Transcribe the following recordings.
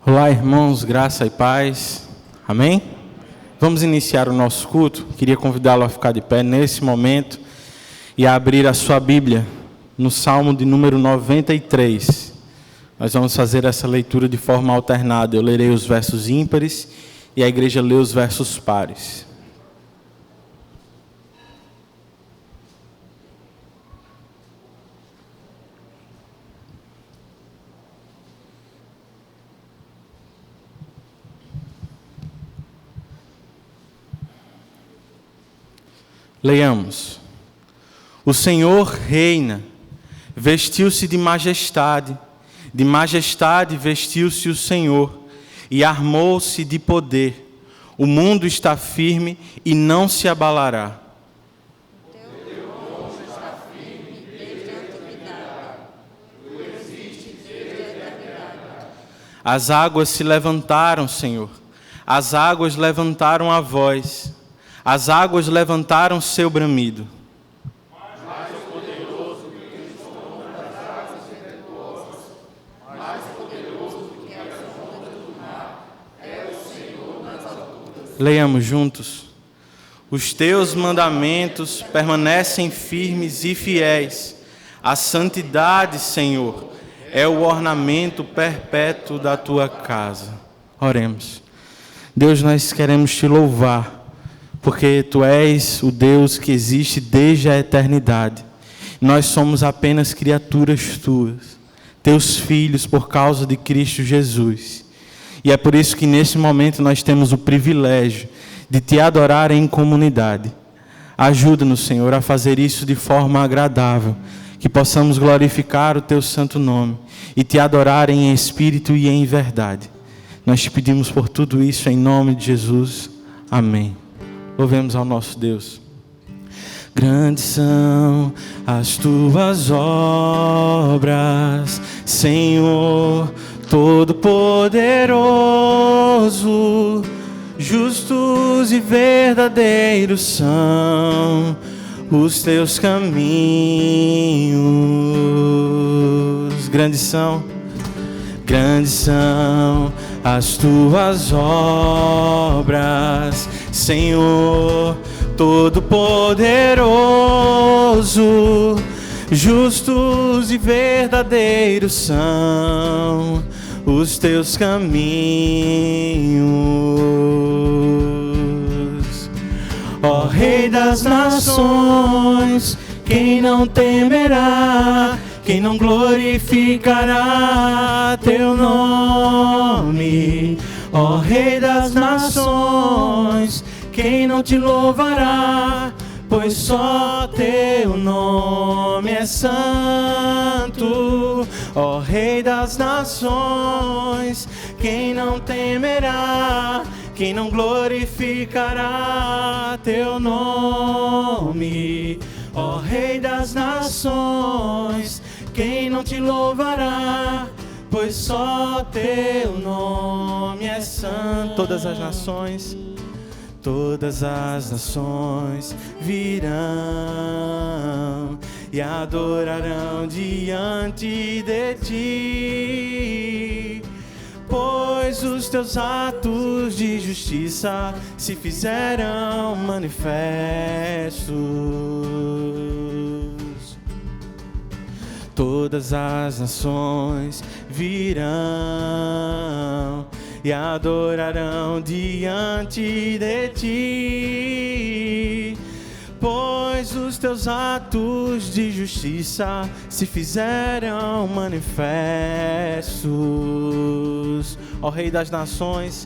Olá, irmãos, graça e paz. Amém? Vamos iniciar o nosso culto. Queria convidá-lo a ficar de pé nesse momento e a abrir a sua Bíblia no Salmo de número 93. Nós vamos fazer essa leitura de forma alternada. Eu lerei os versos ímpares e a igreja lê os versos pares. Leiamos. O Senhor reina, vestiu-se de majestade vestiu-se o Senhor, e armou-se de poder. O mundo está firme e não se abalará. Teu trono está firme desde a antiguidade, tu existes desde a eternidade. As águas se levantaram, Senhor, as águas levantaram a voz, as águas levantaram seu bramido. Mais poderoso que o som das águas impetuosas, mais poderoso que as ondas do mar, é o Senhor nas alturas. Leiamos juntos. Os teus mandamentos permanecem firmes e fiéis. A santidade, Senhor, é o ornamento perpétuo da tua casa. Oremos. Deus, nós queremos te louvar, porque tu és o Deus que existe desde a eternidade. Nós somos apenas criaturas tuas, teus filhos por causa de Cristo Jesus. E é por isso que nesse momento nós temos o privilégio de te adorar em comunidade. Ajuda-nos, Senhor, a fazer isso de forma agradável, que possamos glorificar o teu santo nome e te adorar em espírito e em verdade. Nós te pedimos por tudo isso em nome de Jesus. Amém. Louvemos ao nosso Deus. Grandes são as tuas obras, Senhor Todo-Poderoso. Justos e verdadeiros são os teus caminhos. Grandes são as tuas obras, Senhor Todo-Poderoso. Justos e verdadeiros são os teus caminhos. Ó Rei das nações, quem não temerá? Quem não glorificará teu nome? Ó Rei das nações, quem não te louvará? Pois só teu nome é santo. Ó Rei das nações, quem não temerá? Quem não glorificará teu nome? Ó Rei das nações, quem não te louvará? Pois só teu nome é santo. Todas as nações virão e adorarão diante de ti, pois os teus atos de justiça se fizeram manifestos. Todas as nações virão e adorarão diante de ti, pois os teus atos de justiça se fizeram manifestos. Ó Rei das nações,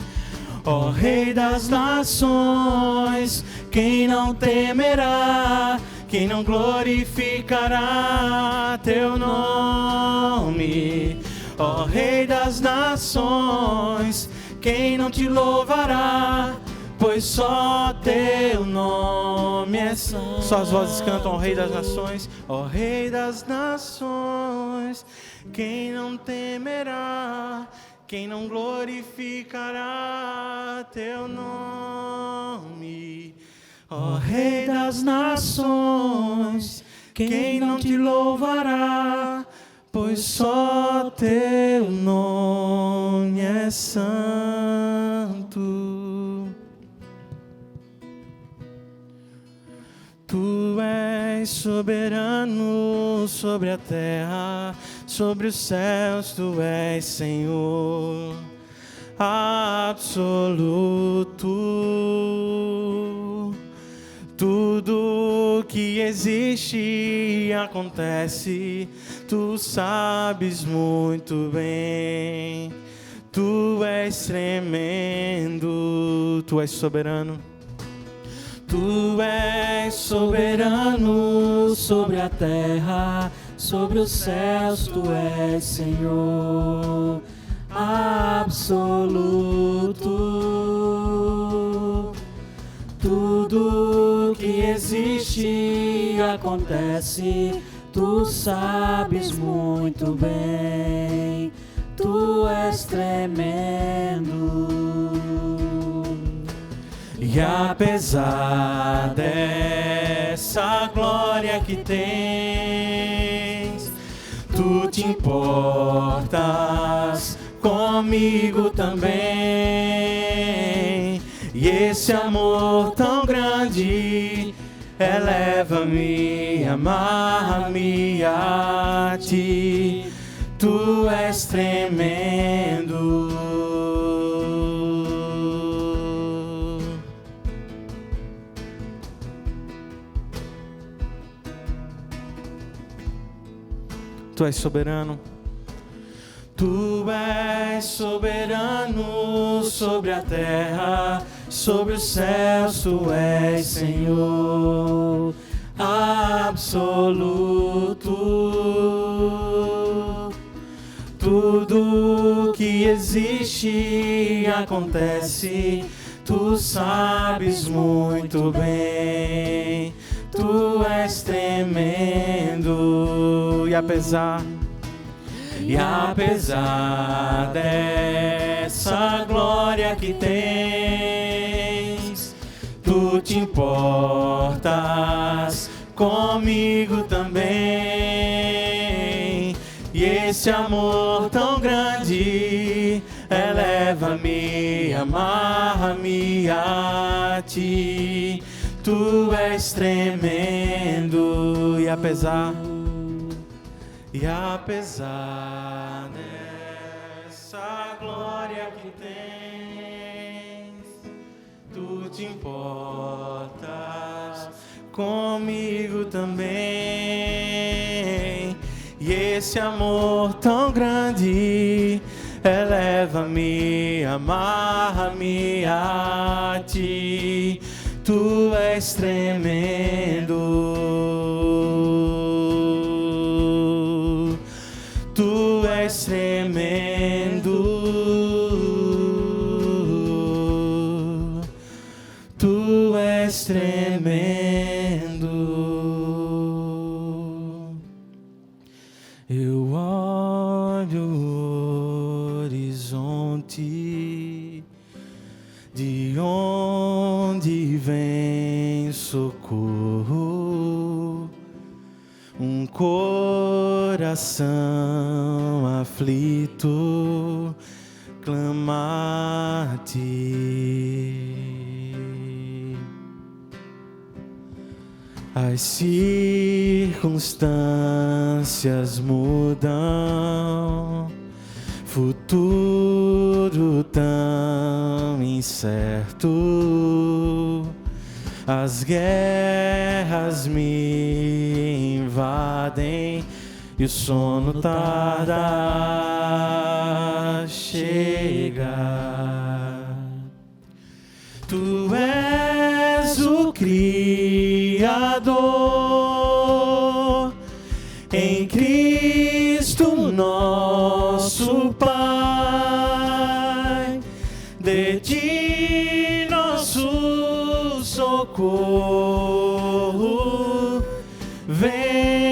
ó Rei das nações, quem não temerá? Quem não glorificará teu nome? Ó Rei das nações, quem não te louvará? Pois só teu nome é santo. Só as vozes cantam, ó Rei das nações. Ó Rei das nações, quem não temerá? Quem não glorificará teu nome? Ó Rei das nações, quem não te louvará? Pois só teu nome é és santo. Tu és soberano sobre a terra, sobre os céus, tu és Senhor absoluto. Tudo que existe e acontece, tu sabes muito bem. Tu és tremendo, tu és soberano. Tu és soberano sobre a terra, sobre os céus, tu és Senhor absoluto. Tudo que existe e acontece, tu sabes muito bem. Tu és tremendo. E apesar dessa glória que tens, tu te importas comigo também. E esse amor tão grande eleva-me, amarra-me a ti. Tu és tremendo. Tu és soberano. Tu és soberano sobre a terra, sobre os céus, tu és Senhor absoluto. Tudo que existe e acontece, tu sabes muito bem. Tu és tremendo. E apesar dessa glória que tens, tu te importas comigo também. E esse amor tão grande eleva-me, amarra-me a ti. Tu és tremendo. E apesar dessa glória que tens, tu te importas comigo também. E esse amor tão grande eleva-me, amarra-me a ti. Tu és tremendo. Tu és tremendo. Tu és tremendo. Eu olho o horizonte, de onde vem socorro. Um coração aflito clama a ti. As circunstâncias mudam, futuro tão incerto. As guerras me invadem e o sono tarda a chegar. Tu és o Criador, em Cristo nosso Pai. De ti nosso socorro vem.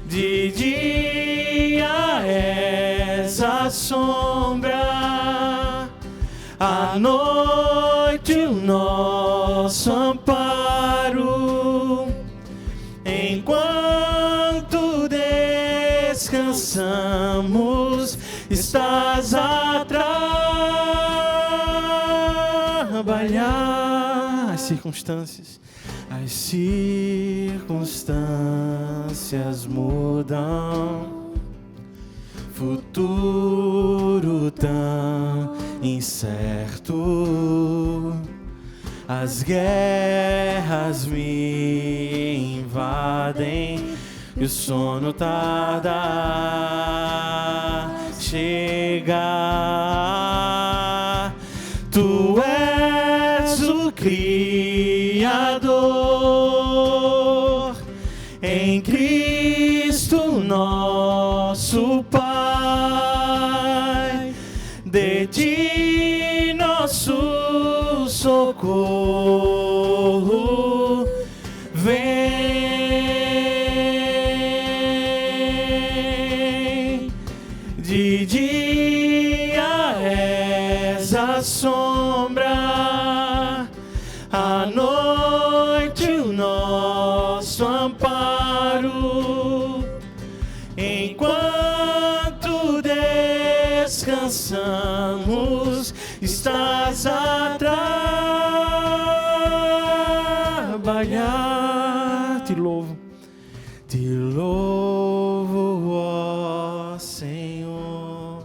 De dia és a sombra, à noite o nosso amparo. Enquanto descansamos, estás a trabalhar. As circunstâncias mudam, futuro tão incerto, as guerras me invadem e o sono tarda a chegar. Tu és o Criador, em Cristo nosso Pai, de ti nosso socorro vem. De dia és a sombra, à noite o nosso amparo. Enquanto descansamos, estás a trabalhar. Te louvo, ó Senhor.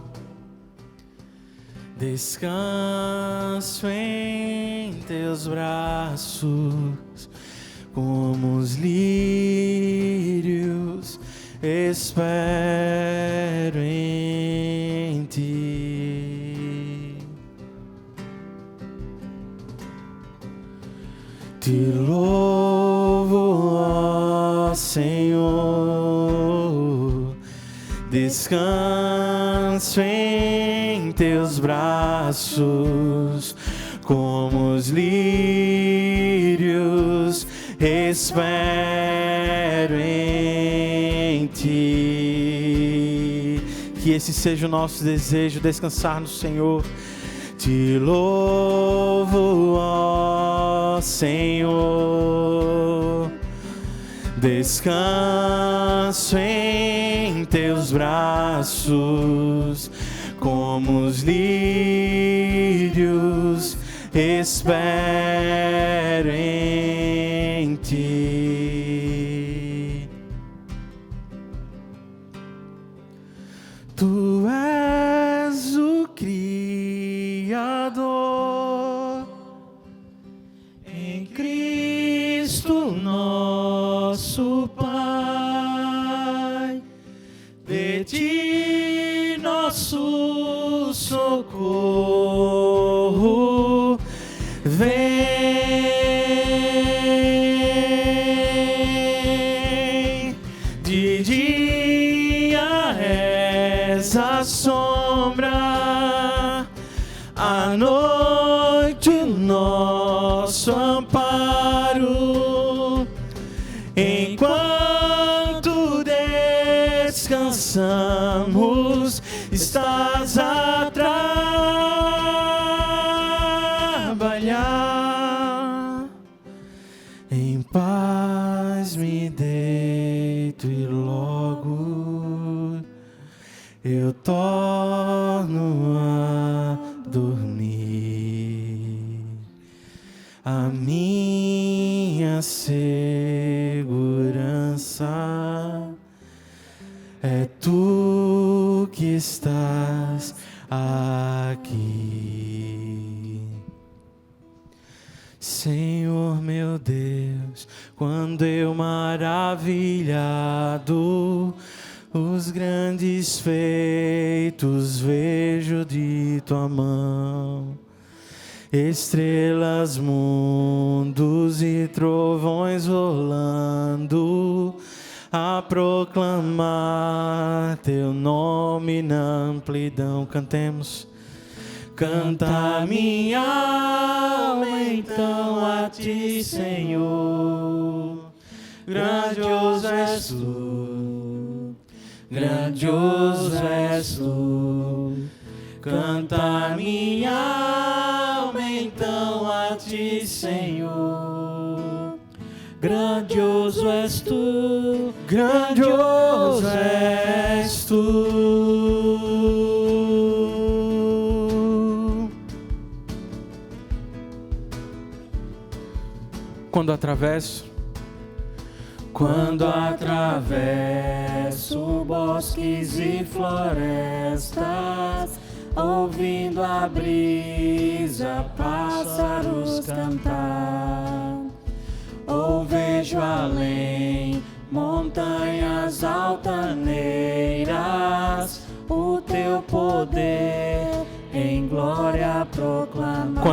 Descanso em teus braços, como os lírios, espero em ti. Te louvo, ó Senhor, descanso em teus braços, como os lírios, espero em ti. Que esse seja o nosso desejo, descansar no Senhor. Te louvo, ó Senhor, descanso em teus braços, como os lírios, espero em ti. Tu és o Criador, em Cristo nosso Pai, de ti nosso socorro vem. De dia és a sombra, à noite o nosso amparo. Enquanto descansamos, estás a trabalhar. Em paz me deito e logo eu torno a dormir. A minha segurança é tu que estás aqui. Senhor meu Deus, quando eu maravilhado os grandes feitos vejo de tua mão, estrelas, mundos e trovões rolando, a proclamar teu nome na amplidão. Cantemos. Canta minha alma então a ti, Senhor. Grandioso és tu, grandioso és tu. Canta minha alma então a ti, Senhor. Grandioso és tu, grandioso és tu. Quando atravesso bosques e florestas, ouvindo a brisa, pássaros cantar, ou vejo além montanhas altaneiras, o teu poder em glória proclamar.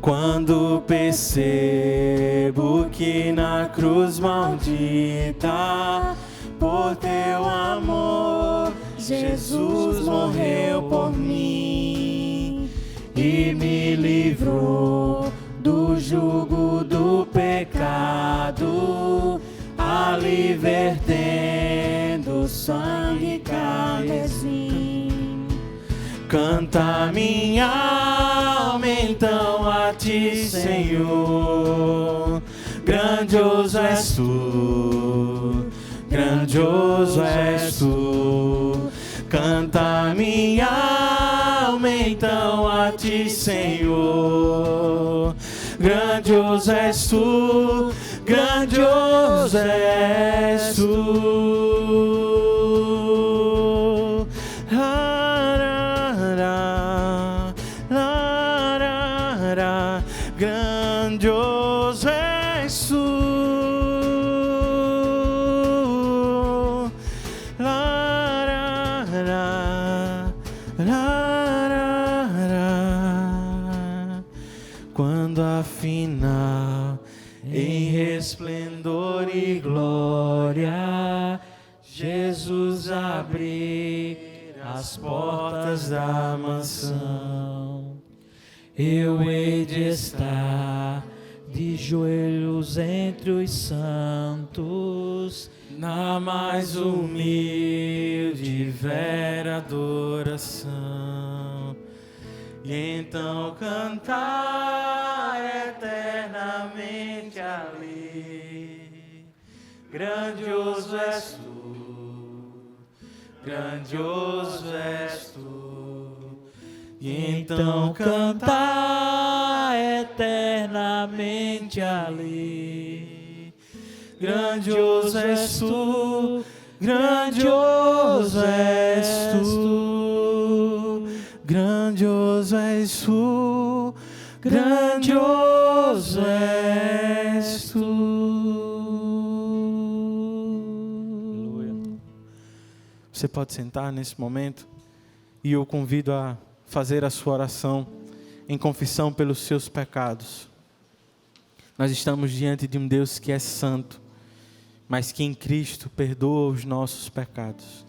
Quando percebo que na cruz maldita, por teu amor, Jesus morreu por mim e me livrou do jugo do pecado, ali vertendo sangue carmesim. Canta minha alma então a ti, Senhor. Grandioso és tu, grandioso és tu. Canta minha alma então a ti, Senhor. Grandioso és tu, grandioso és tu. Grandioso és tu. Quando afinal em resplendor e glória Jesus abrir as portas da mansão, eu hei de estar de joelhos entre os santos, na mais humilde e vera adoração, e então cantar eternamente ali. Grandioso és tu, grandioso és tu. E então cantar eternamente ali. Grandioso és tu, grandioso és tu, grandioso és tu, grandioso és tu. Aleluia. Você pode sentar nesse momento e eu convido a fazer a sua oração em confissão pelos seus pecados. Nós estamos diante de um Deus que é santo, mas que em Cristo perdoa os nossos pecados.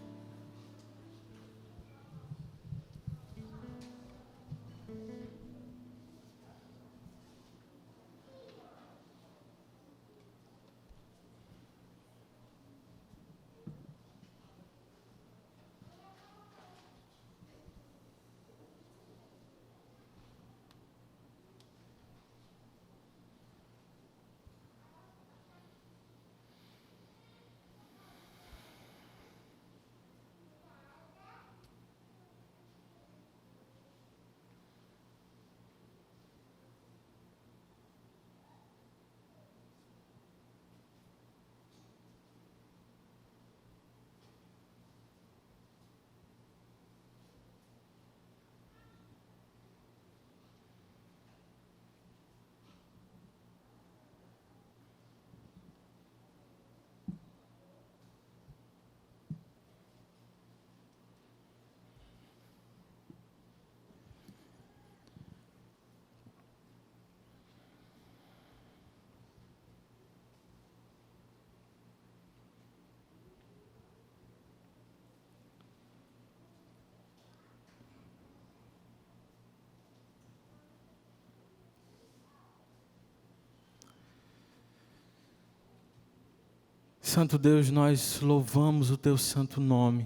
Santo Deus, nós louvamos o teu santo nome,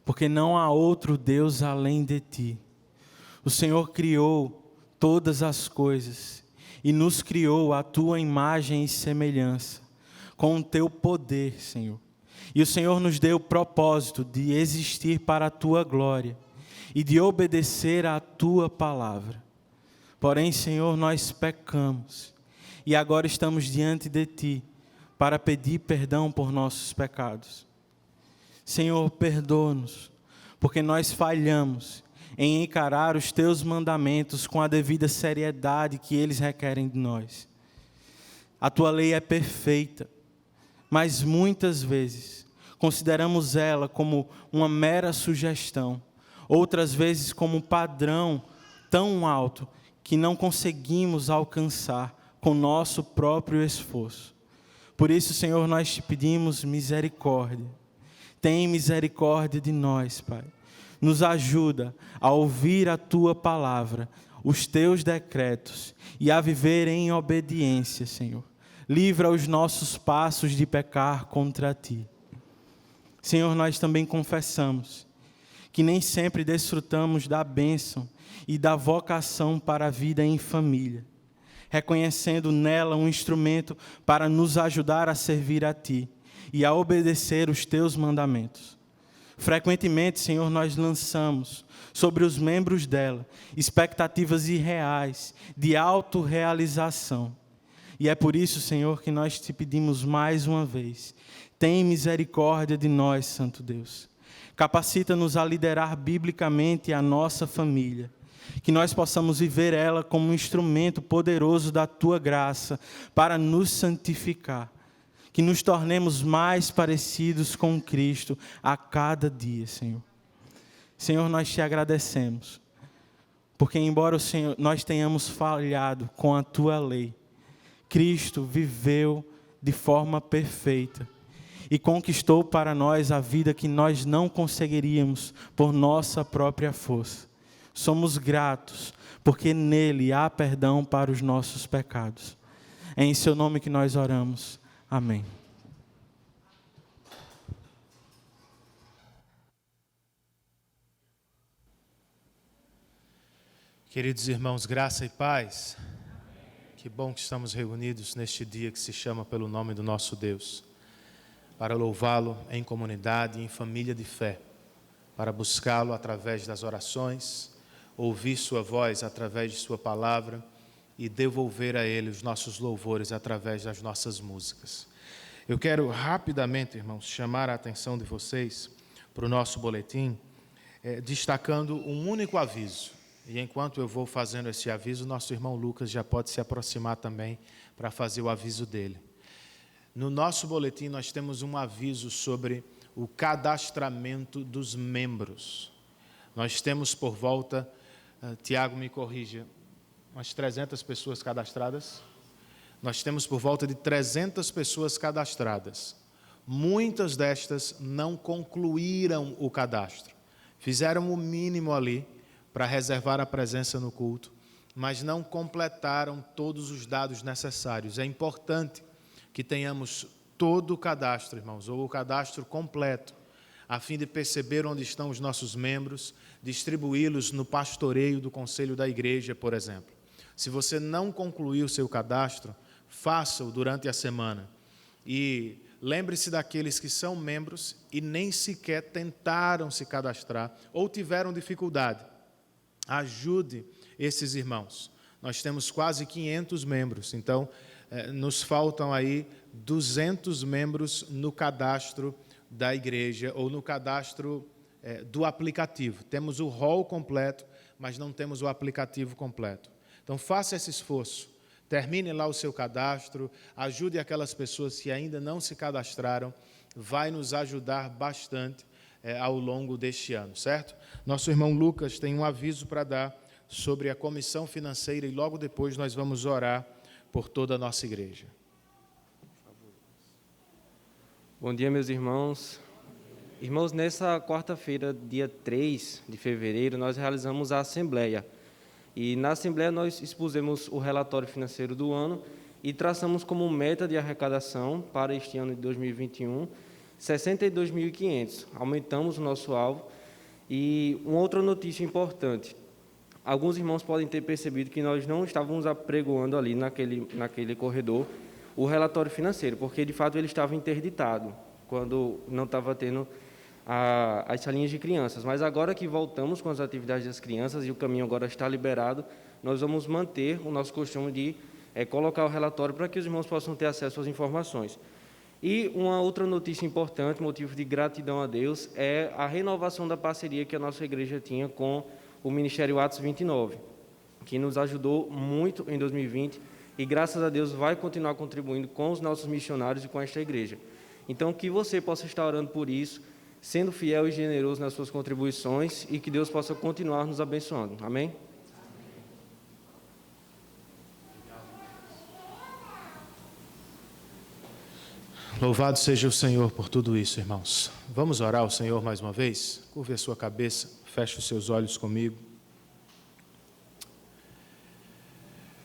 porque não há outro Deus além de ti. O Senhor criou todas as coisas e nos criou à tua imagem e semelhança, com o teu poder, Senhor. E o Senhor nos deu o propósito de existir para a Tua glória e de obedecer à Tua palavra. Porém, Senhor, nós pecamos e agora estamos diante de Ti para pedir perdão por nossos pecados. Senhor, perdoa-nos, porque nós falhamos em encarar os Teus mandamentos com a devida seriedade que eles requerem de nós. A Tua lei é perfeita, mas muitas vezes consideramos ela como uma mera sugestão, outras vezes como um padrão tão alto que não conseguimos alcançar com nosso próprio esforço. Por isso, Senhor, nós Te pedimos misericórdia. Tem misericórdia de nós, Pai. Nos ajuda a ouvir a Tua palavra, os Teus decretos e a viver em obediência, Senhor. Livra os nossos passos de pecar contra Ti. Senhor, nós também confessamos que nem sempre desfrutamos da bênção e da vocação para a vida em família, reconhecendo nela um instrumento para nos ajudar a servir a Ti e a obedecer os Teus mandamentos. Frequentemente, Senhor, nós lançamos sobre os membros dela expectativas irreais de autorrealização. E é por isso, Senhor, que nós Te pedimos mais uma vez, tem misericórdia de nós, Santo Deus. Capacita-nos a liderar biblicamente a nossa família, que nós possamos viver ela como um instrumento poderoso da Tua graça para nos santificar, que nos tornemos mais parecidos com Cristo a cada dia, Senhor. Senhor, nós Te agradecemos, porque embora nós tenhamos falhado com a Tua lei, Cristo viveu de forma perfeita e conquistou para nós a vida que nós não conseguiríamos por nossa própria força. Somos gratos, porque nele há perdão para os nossos pecados. É em Seu nome que nós oramos. Amém. Queridos irmãos, graça e paz. Que bom que estamos reunidos neste dia que se chama pelo nome do nosso Deus, para louvá-lo em comunidade e em família de fé, para buscá-lo através das orações, ouvir sua voz através de sua palavra e devolver a Ele os nossos louvores através das nossas músicas. Eu quero rapidamente, irmãos, chamar a atenção de vocês para o nosso boletim, destacando um único aviso. E enquanto eu vou fazendo esse aviso, nosso irmão Lucas já pode se aproximar também para fazer o aviso dele. No nosso boletim nós temos um aviso sobre o cadastramento dos membros. Nós temos por volta, Tiago me corrija, umas 300 pessoas cadastradas. Nós temos por volta de 300 pessoas cadastradas. Muitas destas não concluíram o cadastro. Fizeram o mínimo ali para reservar a presença no culto, mas não completaram todos os dados necessários. É importante que tenhamos todo o cadastro, irmãos, ou o cadastro completo, a fim de perceber onde estão os nossos membros, distribuí-los no pastoreio do Conselho da Igreja, por exemplo. Se você não concluiu o seu cadastro, faça-o durante a semana. E lembre-se daqueles que são membros e nem sequer tentaram se cadastrar ou tiveram dificuldade. Ajude esses irmãos. Nós temos quase 500 membros, então nos faltam aí 200 membros no cadastro da igreja ou no cadastro do aplicativo. Temos o rol completo, mas não temos o aplicativo completo. Então faça esse esforço, termine lá o seu cadastro, ajude aquelas pessoas que ainda não se cadastraram, vai nos ajudar bastante ao longo deste ano, certo? Nosso irmão Lucas tem um aviso para dar sobre a comissão financeira e logo depois nós vamos orar por toda a nossa igreja. Bom dia, meus irmãos. Irmãos, nessa quarta-feira, dia 3 de fevereiro, nós realizamos a Assembleia. E na Assembleia nós expusemos o relatório financeiro do ano e traçamos como meta de arrecadação para este ano de 2021, 62.500. Aumentamos o nosso alvo. E uma outra notícia importante. Alguns irmãos podem ter percebido que nós não estávamos apregoando ali naquele corredor o relatório financeiro, porque de fato ele estava interditado, quando não estava tendo as salinhas de crianças. Mas agora que voltamos com as atividades das crianças e o caminho agora está liberado, nós vamos manter o nosso costume de colocar o relatório para que os irmãos possam ter acesso às informações. E uma outra notícia importante, motivo de gratidão a Deus, é a renovação da parceria que a nossa igreja tinha com o Ministério Atos 29, que nos ajudou muito em 2020 e, graças a Deus, vai continuar contribuindo com os nossos missionários e com esta igreja. Então, que você possa estar orando por isso, sendo fiel e generoso nas suas contribuições e que Deus possa continuar nos abençoando. Amém? Louvado seja o Senhor por tudo isso, irmãos. Vamos orar ao Senhor mais uma vez? Curve a sua cabeça, feche os seus olhos comigo.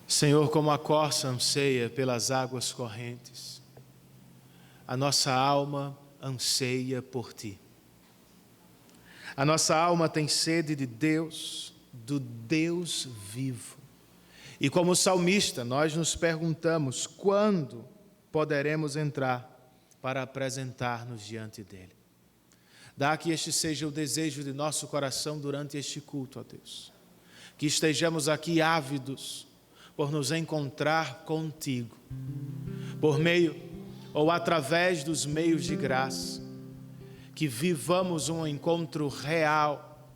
Senhor, como a corça anseia pelas águas correntes, a nossa alma anseia por Ti. A nossa alma tem sede de Deus, do Deus vivo. E como salmista, nós nos perguntamos quando poderemos entrar para apresentar-nos diante dEle. Dá que este seja o desejo de nosso coração durante este culto, ó Deus. Que estejamos aqui ávidos por nos encontrar contigo, por meio ou através dos meios de graça, que vivamos um encontro real,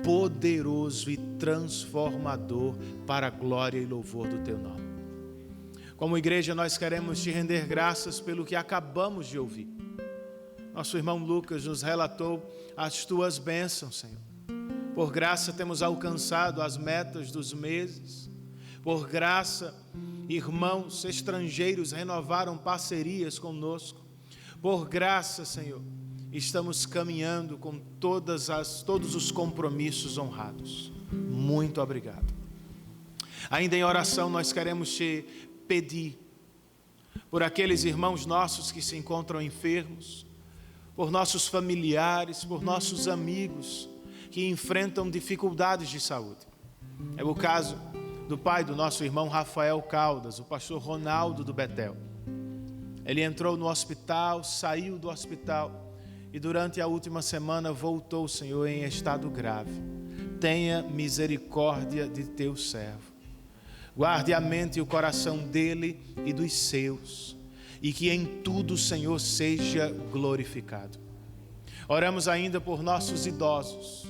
poderoso e transformador para a glória e louvor do Teu nome. Como igreja, nós queremos Te render graças pelo que acabamos de ouvir. Nosso irmão Lucas nos relatou as Tuas bênçãos, Senhor. Por graça temos alcançado as metas dos meses. Por graça, irmãos estrangeiros renovaram parcerias conosco. Por graça, Senhor, estamos caminhando com todos os compromissos honrados. Muito obrigado. Ainda em oração, nós queremos Te pedir por aqueles irmãos nossos que se encontram enfermos, por nossos familiares, por nossos amigos que enfrentam dificuldades de saúde. É o caso do pai do nosso irmão Rafael Caldas, o pastor Ronaldo do Betel. Ele entrou no hospital, saiu do hospital e durante a última semana voltou, Senhor, em estado grave. Tenha misericórdia de Teu servo. Guarde a mente e o coração dele e dos seus, e que em tudo o Senhor seja glorificado. Oramos ainda por nossos idosos.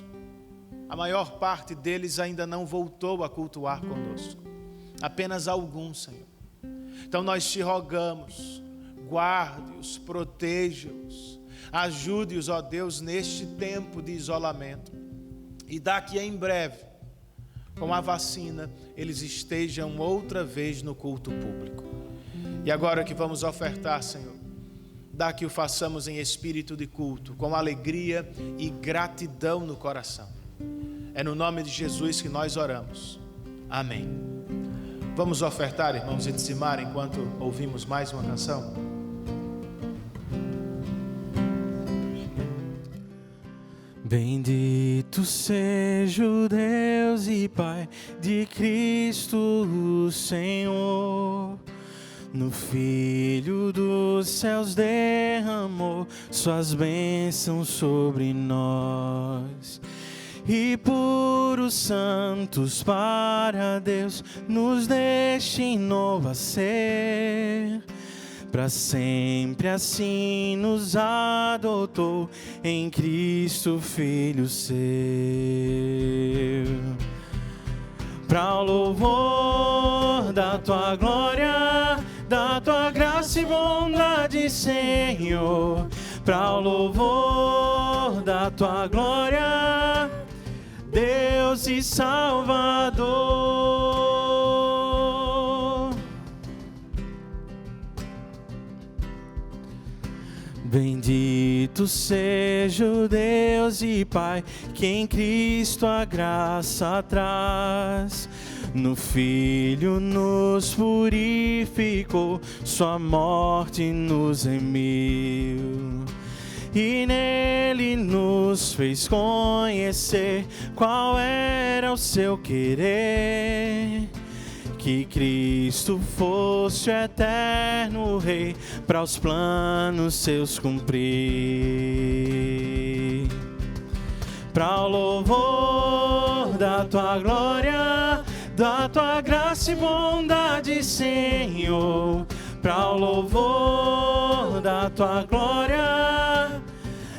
A maior parte deles ainda não voltou a cultuar conosco. Apenas alguns, Senhor. Então nós Te rogamos, guarde-os, proteja-os, ajude-os, ó Deus, neste tempo de isolamento. E dá que em breve, com a vacina, eles estejam outra vez no culto público. E agora que vamos ofertar, Senhor, dá que o façamos em espírito de culto, com alegria e gratidão no coração. É no nome de Jesus que nós oramos. Amém. Vamos ofertar, irmãos, e dizimar enquanto ouvimos mais uma canção? Bendito seja o Deus e Pai de Cristo o Senhor. No Filho dos céus derramou suas bênçãos sobre nós. E por os santos para Deus nos destinou a ser. Para sempre assim nos adotou em Cristo Filho seu. Para o louvor da Tua glória, da Tua graça e bondade, Senhor. Para o louvor da Tua glória, Deus e Salvador. Bendito seja o Deus e Pai, que em Cristo a graça traz. No Filho nos purificou, sua morte nos remiu. E nele nos fez conhecer qual era o seu querer, que que Cristo fosse o eterno Rei, para os planos seus cumprir. Para o louvor da tua glória, da tua graça e bondade, Senhor. Para o louvor da tua glória,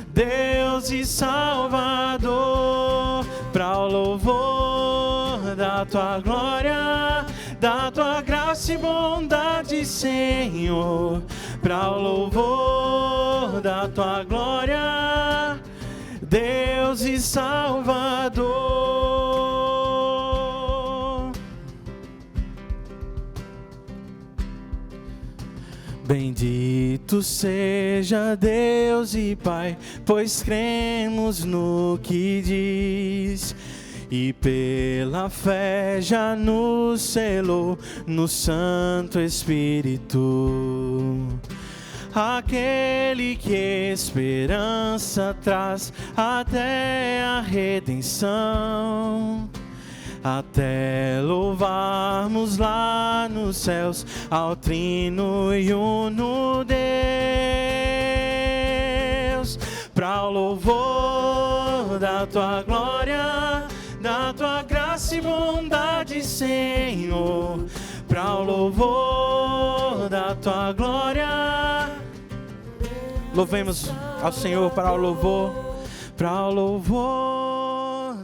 Deus e Salvador. Para o louvor da tua glória, da tua graça e bondade, Senhor. Para o louvor da tua glória, Deus e Salvador. Bendito seja Deus e Pai, pois cremos no que diz, e pela fé já nos selou no Santo Espírito. Aquele que esperança traz até a redenção, até louvarmos lá nos céus ao Trino e Uno Deus. Para o louvor da tua glória, da tua graça e bondade, Senhor. Para o louvor da tua glória, louvemos ao Senhor para o louvor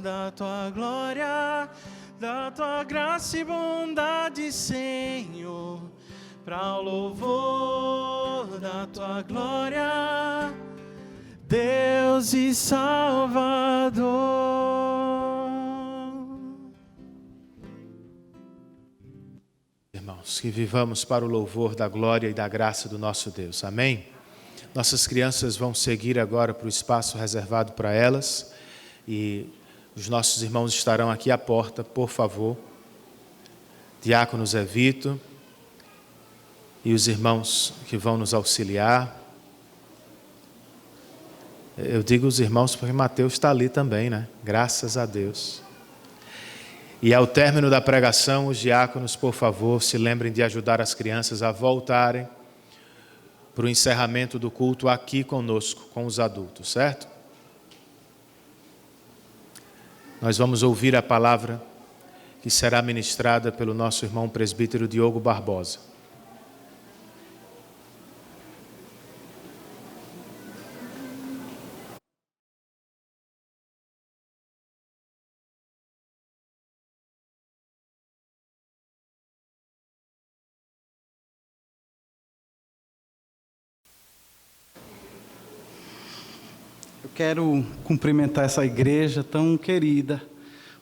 da tua glória, da tua graça e bondade, Senhor. Para o louvor da tua glória, Deus e Salvador. Irmãos, que vivamos para o louvor da glória e da graça do nosso Deus. Amém? Nossas crianças vão seguir agora para o espaço reservado para elas e os nossos irmãos estarão aqui à porta, por favor. Diácono Zé Vitor e os irmãos que vão nos auxiliar. Eu digo os irmãos porque Mateus está ali também, né? Graças a Deus. E ao término da pregação, os diáconos, por favor, se lembrem de ajudar as crianças a voltarem para o encerramento do culto aqui conosco, com os adultos, certo? Nós vamos ouvir a palavra que será ministrada pelo nosso irmão presbítero Diogo Barbosa. Quero cumprimentar essa igreja tão querida,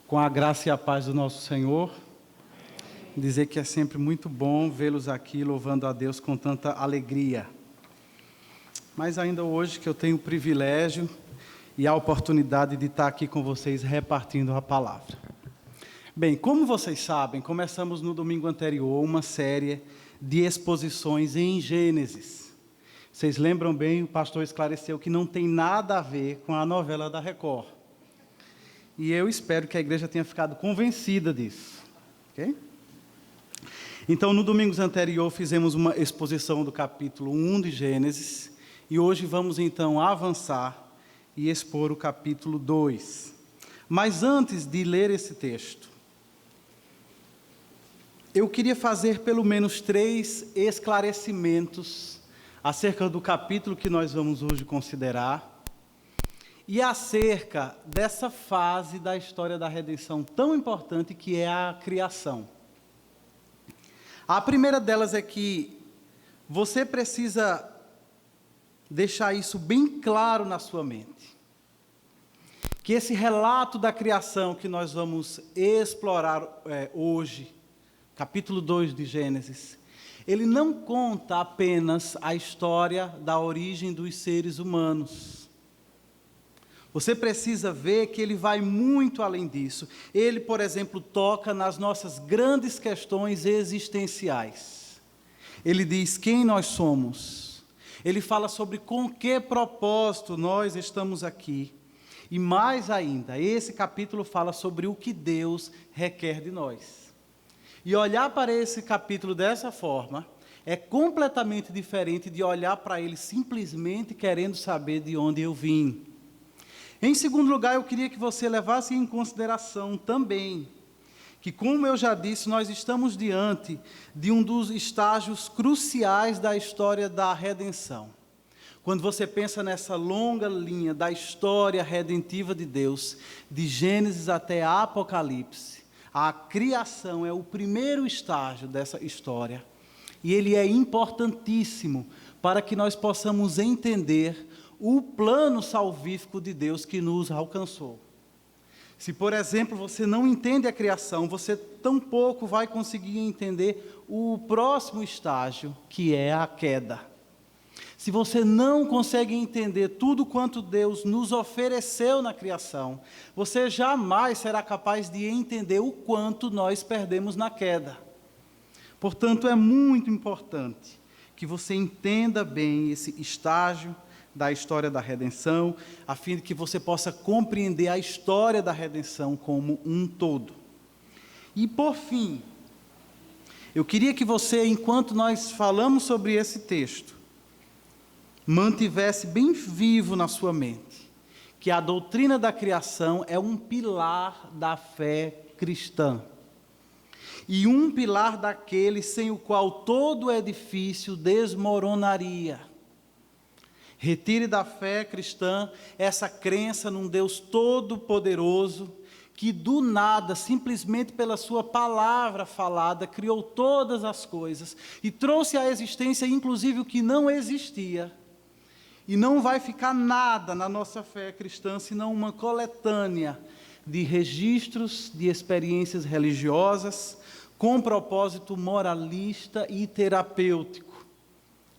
com a graça e a paz do nosso Senhor. Dizer que é sempre muito bom vê-los aqui louvando a Deus com tanta alegria. Mas ainda hoje que eu tenho o privilégio e a oportunidade de estar aqui com vocês repartindo a palavra. Bem, como vocês sabem, começamos no domingo anterior uma série de exposições em Gênesis. Vocês lembram bem, o pastor esclareceu que não tem nada a ver com a novela da Record. E eu espero que a igreja tenha ficado convencida disso. Okay? Então, no domingo anterior, fizemos uma exposição do capítulo 1 de Gênesis. E hoje vamos, então, avançar e expor o capítulo 2. Mas antes de ler esse texto, eu queria fazer pelo menos 3 esclarecimentos acerca do capítulo que nós vamos hoje considerar e acerca dessa fase da história da redenção tão importante que é a criação. A primeira delas é que você precisa deixar isso bem claro na sua mente. Que esse relato da criação que nós vamos explorar hoje, capítulo 2 de Gênesis, ele não conta apenas a história da origem dos seres humanos. Você precisa ver que ele vai muito além disso. Ele, por exemplo, toca nas nossas grandes questões existenciais. Ele diz quem nós somos. Ele fala sobre com que propósito nós estamos aqui. E mais ainda, esse capítulo fala sobre o que Deus requer de nós. E olhar para esse capítulo dessa forma é completamente diferente de olhar para ele simplesmente querendo saber de onde eu vim. Em segundo lugar, eu queria que você levasse em consideração também que, como eu já disse, nós estamos diante de um dos estágios cruciais da história da redenção. Quando você pensa nessa longa linha da história redentiva de Deus, de Gênesis até Apocalipse, a criação é o primeiro estágio dessa história. E ele é importantíssimo para que nós possamos entender o plano salvífico de Deus que nos alcançou. Se, por exemplo, você não entende a criação, você tampouco vai conseguir entender o próximo estágio, que é a queda. Se você não consegue entender tudo quanto Deus nos ofereceu na criação, você jamais será capaz de entender o quanto nós perdemos na queda. Portanto, é muito importante que você entenda bem esse estágio da história da redenção, a fim de que você possa compreender a história da redenção como um todo. E, por fim, eu queria que você, enquanto nós falamos sobre esse texto, mantivesse bem vivo na sua mente que a doutrina da criação é um pilar da fé cristã. E um pilar daquele sem o qual todo edifício desmoronaria. Retire da fé cristã essa crença num Deus todo-poderoso, que do nada, simplesmente pela sua palavra falada, criou todas as coisas e trouxe à existência inclusive o que não existia. E não vai ficar nada na nossa fé cristã, senão uma coletânea de registros de experiências religiosas, com propósito moralista e terapêutico.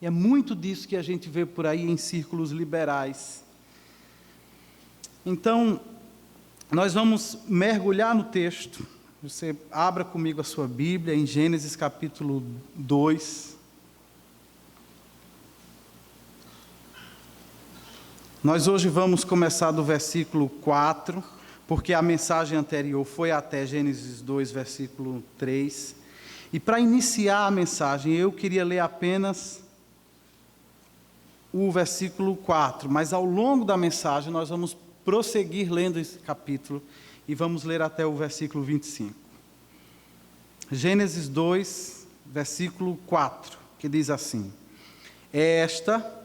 E é muito disso que a gente vê por aí em círculos liberais. Então, nós vamos mergulhar no texto. Você abra comigo a sua Bíblia em Gênesis capítulo 2. Nós hoje vamos começar do versículo 4, porque a mensagem anterior foi até Gênesis 2, versículo 3. E para iniciar a mensagem, eu queria ler apenas o versículo 4, mas ao longo da mensagem nós vamos prosseguir lendo esse capítulo e vamos ler até o versículo 25. Gênesis 2, versículo 4, que diz assim: Esta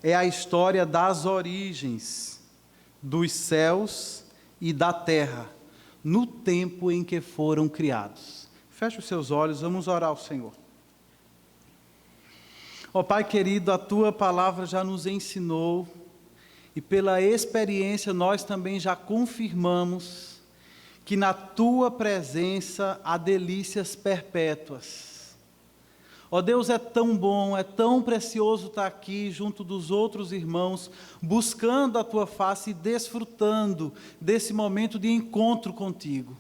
é a história das origens dos céus e da terra, no tempo em que foram criados. Feche os seus olhos, vamos orar ao Senhor. Ó Pai querido, a Tua palavra já nos ensinou, e pela experiência nós também já confirmamos, que na Tua presença há delícias perpétuas. Ó Deus, é tão bom, é tão precioso estar aqui junto dos outros irmãos, buscando a Tua face e desfrutando desse momento de encontro contigo.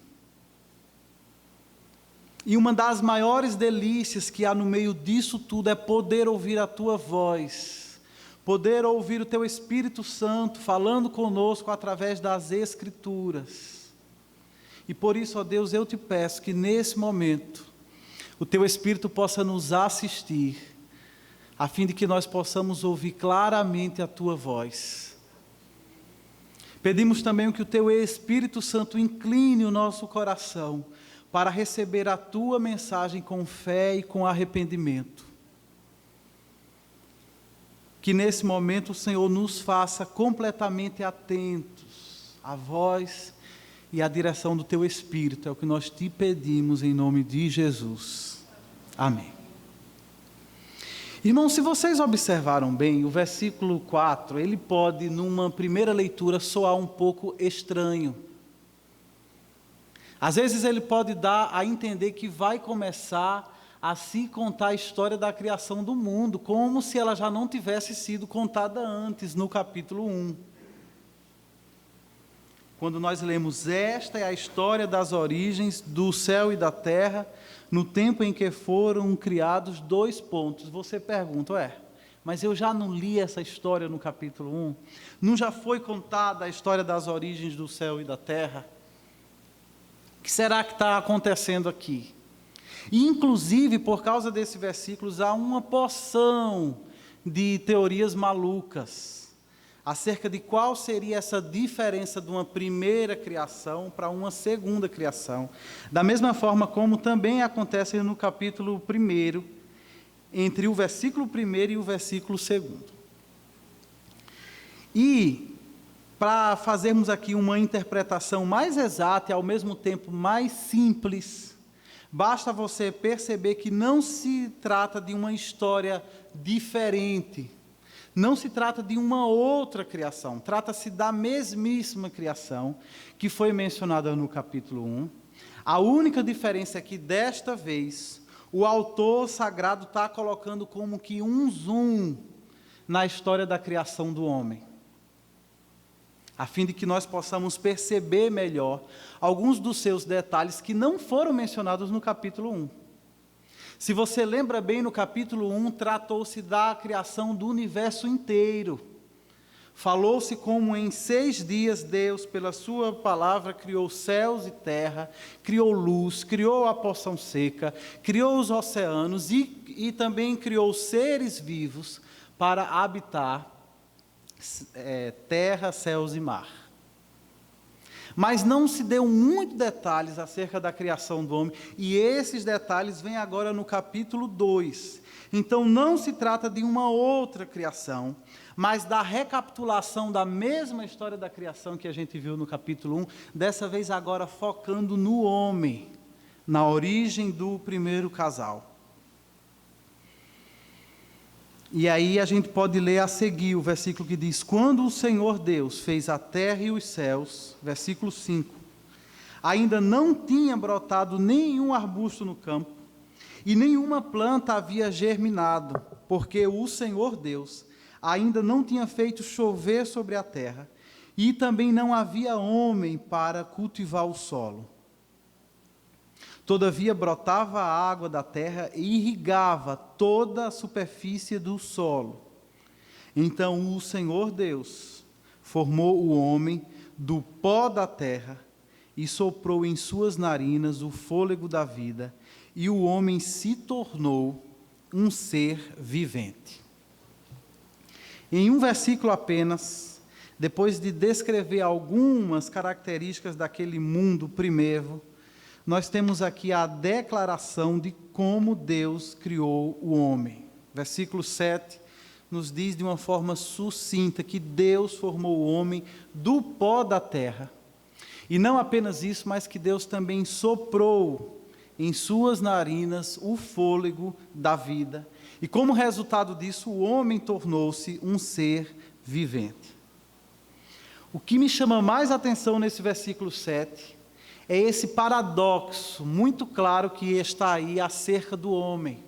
E uma das maiores delícias que há no meio disso tudo é poder ouvir a Tua voz, poder ouvir o Teu Espírito Santo falando conosco através das Escrituras. E por isso, ó Deus, eu te peço que nesse momento o Teu Espírito possa nos assistir, a fim de que nós possamos ouvir claramente a Tua voz. Pedimos também que o Teu Espírito Santo incline o nosso coração para receber a Tua mensagem com fé e com arrependimento. Que nesse momento o Senhor nos faça completamente atentos à voz e à direção do Teu Espírito. É o que nós te pedimos em nome de Jesus. Amém. Irmãos, se vocês observaram bem, o versículo 4, ele pode, numa primeira leitura, soar um pouco estranho. Às vezes ele pode dar a entender que vai começar a se contar a história da criação do mundo, como se ela já não tivesse sido contada antes, no capítulo 1. Quando nós lemos, esta é a história das origens do céu e da terra, no tempo em que foram criados, dois pontos. Você pergunta, mas eu já não li essa história no capítulo 1? Não já foi contada a história das origens do céu e da terra? O que será que está acontecendo aqui? E, inclusive, por causa desses versículos, há uma porção de teorias malucas acerca de qual seria essa diferença de uma primeira criação para uma segunda criação. Da mesma forma como também acontece no capítulo 1, entre o versículo 1 e o versículo 2. E, para fazermos aqui uma interpretação mais exata e ao mesmo tempo mais simples, basta você perceber que não se trata de uma história diferente, não se trata de uma outra criação, trata-se da mesmíssima criação que foi mencionada no capítulo 1. A única diferença é que, desta vez, o autor sagrado está colocando como que um zoom na história da criação do homem, a fim de que nós possamos perceber melhor alguns dos seus detalhes que não foram mencionados no capítulo 1. Se você lembra bem, no capítulo 1, tratou-se da criação do universo inteiro. Falou-se como em 6 dias Deus, pela sua palavra, criou céus e terra, criou luz, criou a porção seca, criou os oceanos e também criou seres vivos para habitar terra, céus e mar. Mas não se deu muitos detalhes acerca da criação do homem, e esses detalhes vêm agora no capítulo 2. Então não se trata de uma outra criação, mas da recapitulação da mesma história da criação que a gente viu no capítulo 1, dessa vez agora focando no homem, na origem do primeiro casal. E aí a gente pode ler a seguir o versículo que diz: quando o Senhor Deus fez a terra e os céus, versículo 5, ainda não tinha brotado nenhum arbusto no campo, e nenhuma planta havia germinado, porque o Senhor Deus ainda não tinha feito chover sobre a terra, e também não havia homem para cultivar o solo. Todavia brotava a água da terra e irrigava toda a superfície do solo. Então o Senhor Deus formou o homem do pó da terra e soprou em suas narinas o fôlego da vida, e o homem se tornou um ser vivente. Em um versículo apenas, depois de descrever algumas características daquele mundo primevo, nós temos aqui a declaração de como Deus criou o homem. Versículo 7 nos diz de uma forma sucinta que Deus formou o homem do pó da terra. E não apenas isso, mas que Deus também soprou em suas narinas o fôlego da vida. E como resultado disso, o homem tornou-se um ser vivente. O que me chama mais atenção nesse versículo 7 é esse paradoxo muito claro que está aí acerca do homem.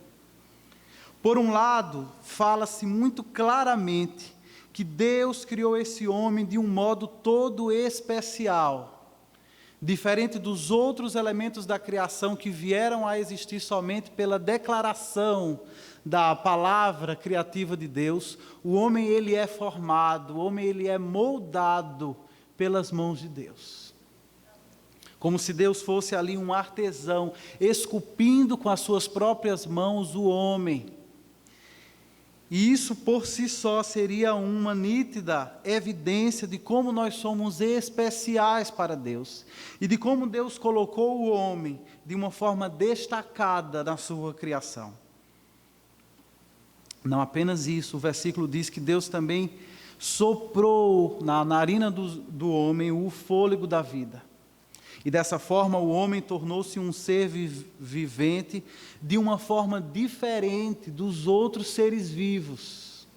Por um lado, fala-se muito claramente que Deus criou esse homem de um modo todo especial, diferente dos outros elementos da criação que vieram a existir somente pela declaração da palavra criativa de Deus. O homem, ele é formado, o homem, ele é moldado pelas mãos de Deus. Como se Deus fosse ali um artesão, esculpindo com as suas próprias mãos o homem. E isso por si só seria uma nítida evidência de como nós somos especiais para Deus. E de como Deus colocou o homem de uma forma destacada na sua criação. Não apenas isso, o versículo diz que Deus também soprou na narina do homem o fôlego da vida. E dessa forma o homem tornou-se um ser vivente de uma forma diferente dos outros seres vivos,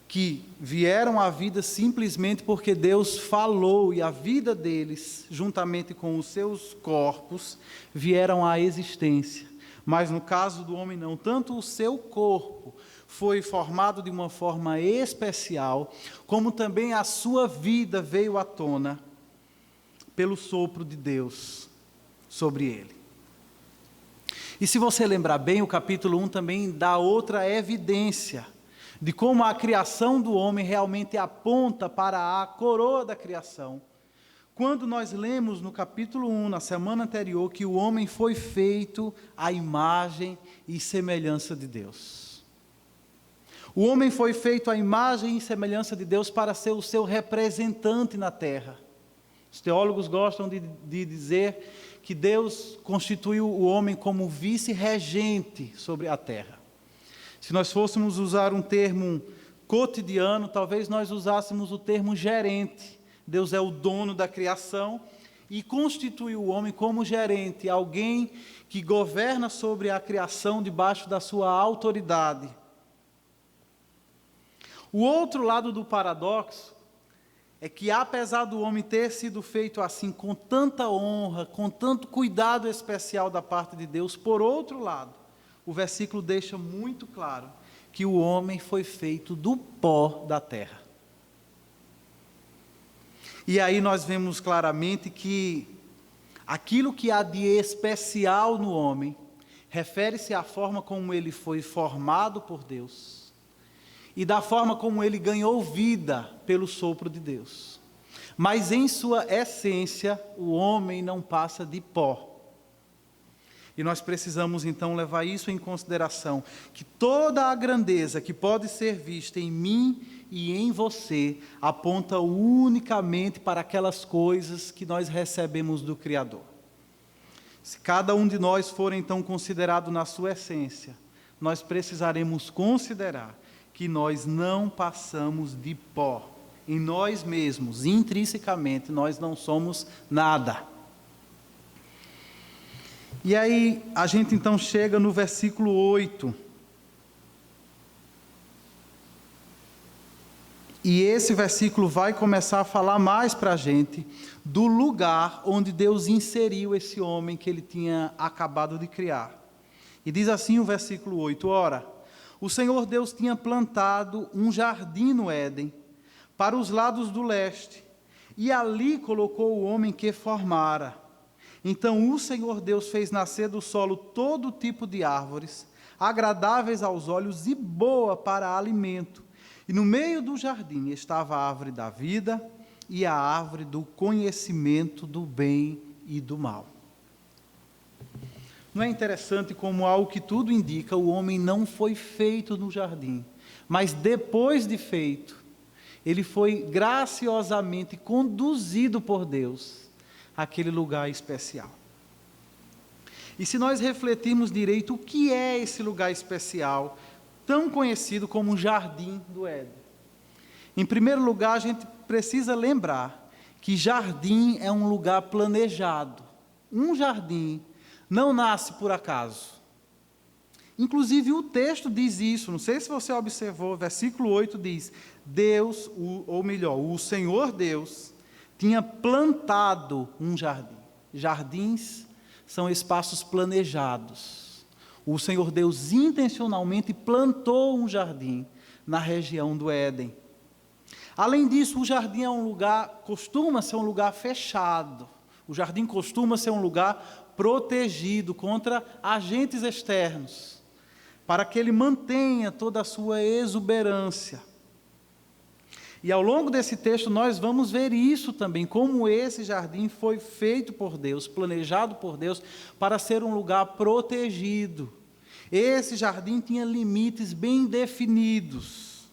que vieram à vida simplesmente porque Deus falou, e a vida deles, juntamente com os seus corpos, vieram à existência. Mas no caso do homem não, tanto o seu corpo foi formado de uma forma especial, como também a sua vida veio à tona pelo sopro de Deus sobre ele. E se você lembrar bem, o capítulo 1 também dá outra evidência de como a criação do homem realmente aponta para a coroa da criação, quando nós lemos no capítulo 1, na semana anterior, que o homem foi feito à imagem e semelhança de Deus. O homem foi feito à imagem e semelhança de Deus para ser o seu representante na terra. Os teólogos gostam de dizer que Deus constituiu o homem como vice-regente sobre a terra. Se nós fôssemos usar um termo cotidiano, talvez nós usássemos o termo gerente. Deus é o dono da criação e constituiu o homem como gerente, alguém que governa sobre a criação debaixo da sua autoridade. O outro lado do paradoxo é que, apesar do homem ter sido feito assim, com tanta honra, com tanto cuidado especial da parte de Deus, por outro lado, o versículo deixa muito claro que o homem foi feito do pó da terra. E aí nós vemos claramente que aquilo que há de especial no homem refere-se à forma como ele foi formado por Deus e da forma como ele ganhou vida pelo sopro de Deus. Mas em sua essência, o homem não passa de pó. E nós precisamos então levar isso em consideração, que toda a grandeza que pode ser vista em mim e em você aponta unicamente para aquelas coisas que nós recebemos do Criador. Se cada um de nós for então considerado na sua essência, nós precisaremos considerar que nós não passamos de pó. Em nós mesmos, intrinsecamente, nós não somos nada. E aí a gente então chega no versículo 8. E esse versículo vai começar a falar mais para a gente do lugar onde Deus inseriu esse homem que ele tinha acabado de criar. E diz assim o versículo 8: Ora, o Senhor Deus tinha plantado um jardim no Éden, para os lados do leste, e ali colocou o homem que formara. Então o Senhor Deus fez nascer do solo todo tipo de árvores, agradáveis aos olhos e boa para alimento. E no meio do jardim estava a árvore da vida e a árvore do conhecimento do bem e do mal. Não é interessante como, ao que tudo indica, o homem não foi feito no jardim, mas depois de feito, ele foi graciosamente conduzido por Deus àquele lugar especial. E se nós refletirmos direito, o que é esse lugar especial, tão conhecido como o Jardim do Éden? Em primeiro lugar, a gente precisa lembrar que jardim é um lugar planejado. Um jardim não nasce por acaso. Inclusive o texto diz isso, não sei se você observou, versículo 8 diz: Deus, ou melhor, o Senhor Deus tinha plantado um jardim. Jardins são espaços planejados. O Senhor Deus intencionalmente plantou um jardim na região do Éden. Além disso, o jardim é um lugar, costuma ser um lugar fechado. O jardim costuma ser um lugar protegido contra agentes externos, para que ele mantenha toda a sua exuberância. E ao longo desse texto nós vamos ver isso também, como esse jardim foi feito por Deus, planejado por Deus, para ser um lugar protegido. Esse jardim tinha limites bem definidos.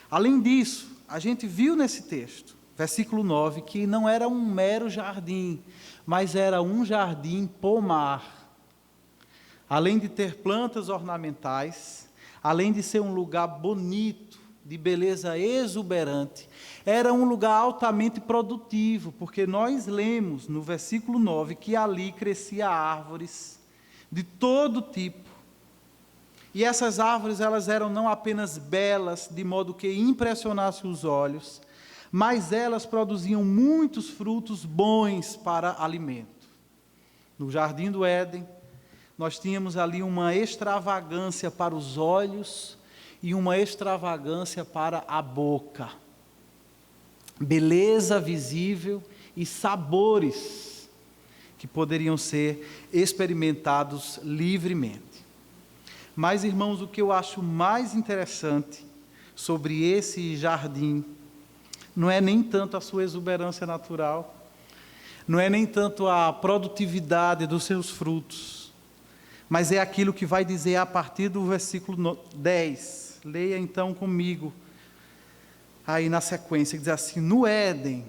Além disso, a gente viu nesse texto, versículo 9, que não era um mero jardim, mas era um jardim pomar. Além de ter plantas ornamentais, além de ser um lugar bonito, de beleza exuberante, era um lugar altamente produtivo, porque nós lemos no versículo 9 que ali crescia árvores de todo tipo. E essas árvores, elas eram não apenas belas, de modo que impressionasse os olhos, mas elas produziam muitos frutos bons para alimento. No Jardim do Éden, nós tínhamos ali uma extravagância para os olhos e uma extravagância para a boca. Beleza visível e sabores que poderiam ser experimentados livremente. Mas, irmãos, o que eu acho mais interessante sobre esse jardim não é nem tanto a sua exuberância natural, não é nem tanto a produtividade dos seus frutos, mas é aquilo que vai dizer a partir do versículo 10. Leia então comigo, aí na sequência, que diz assim: no Éden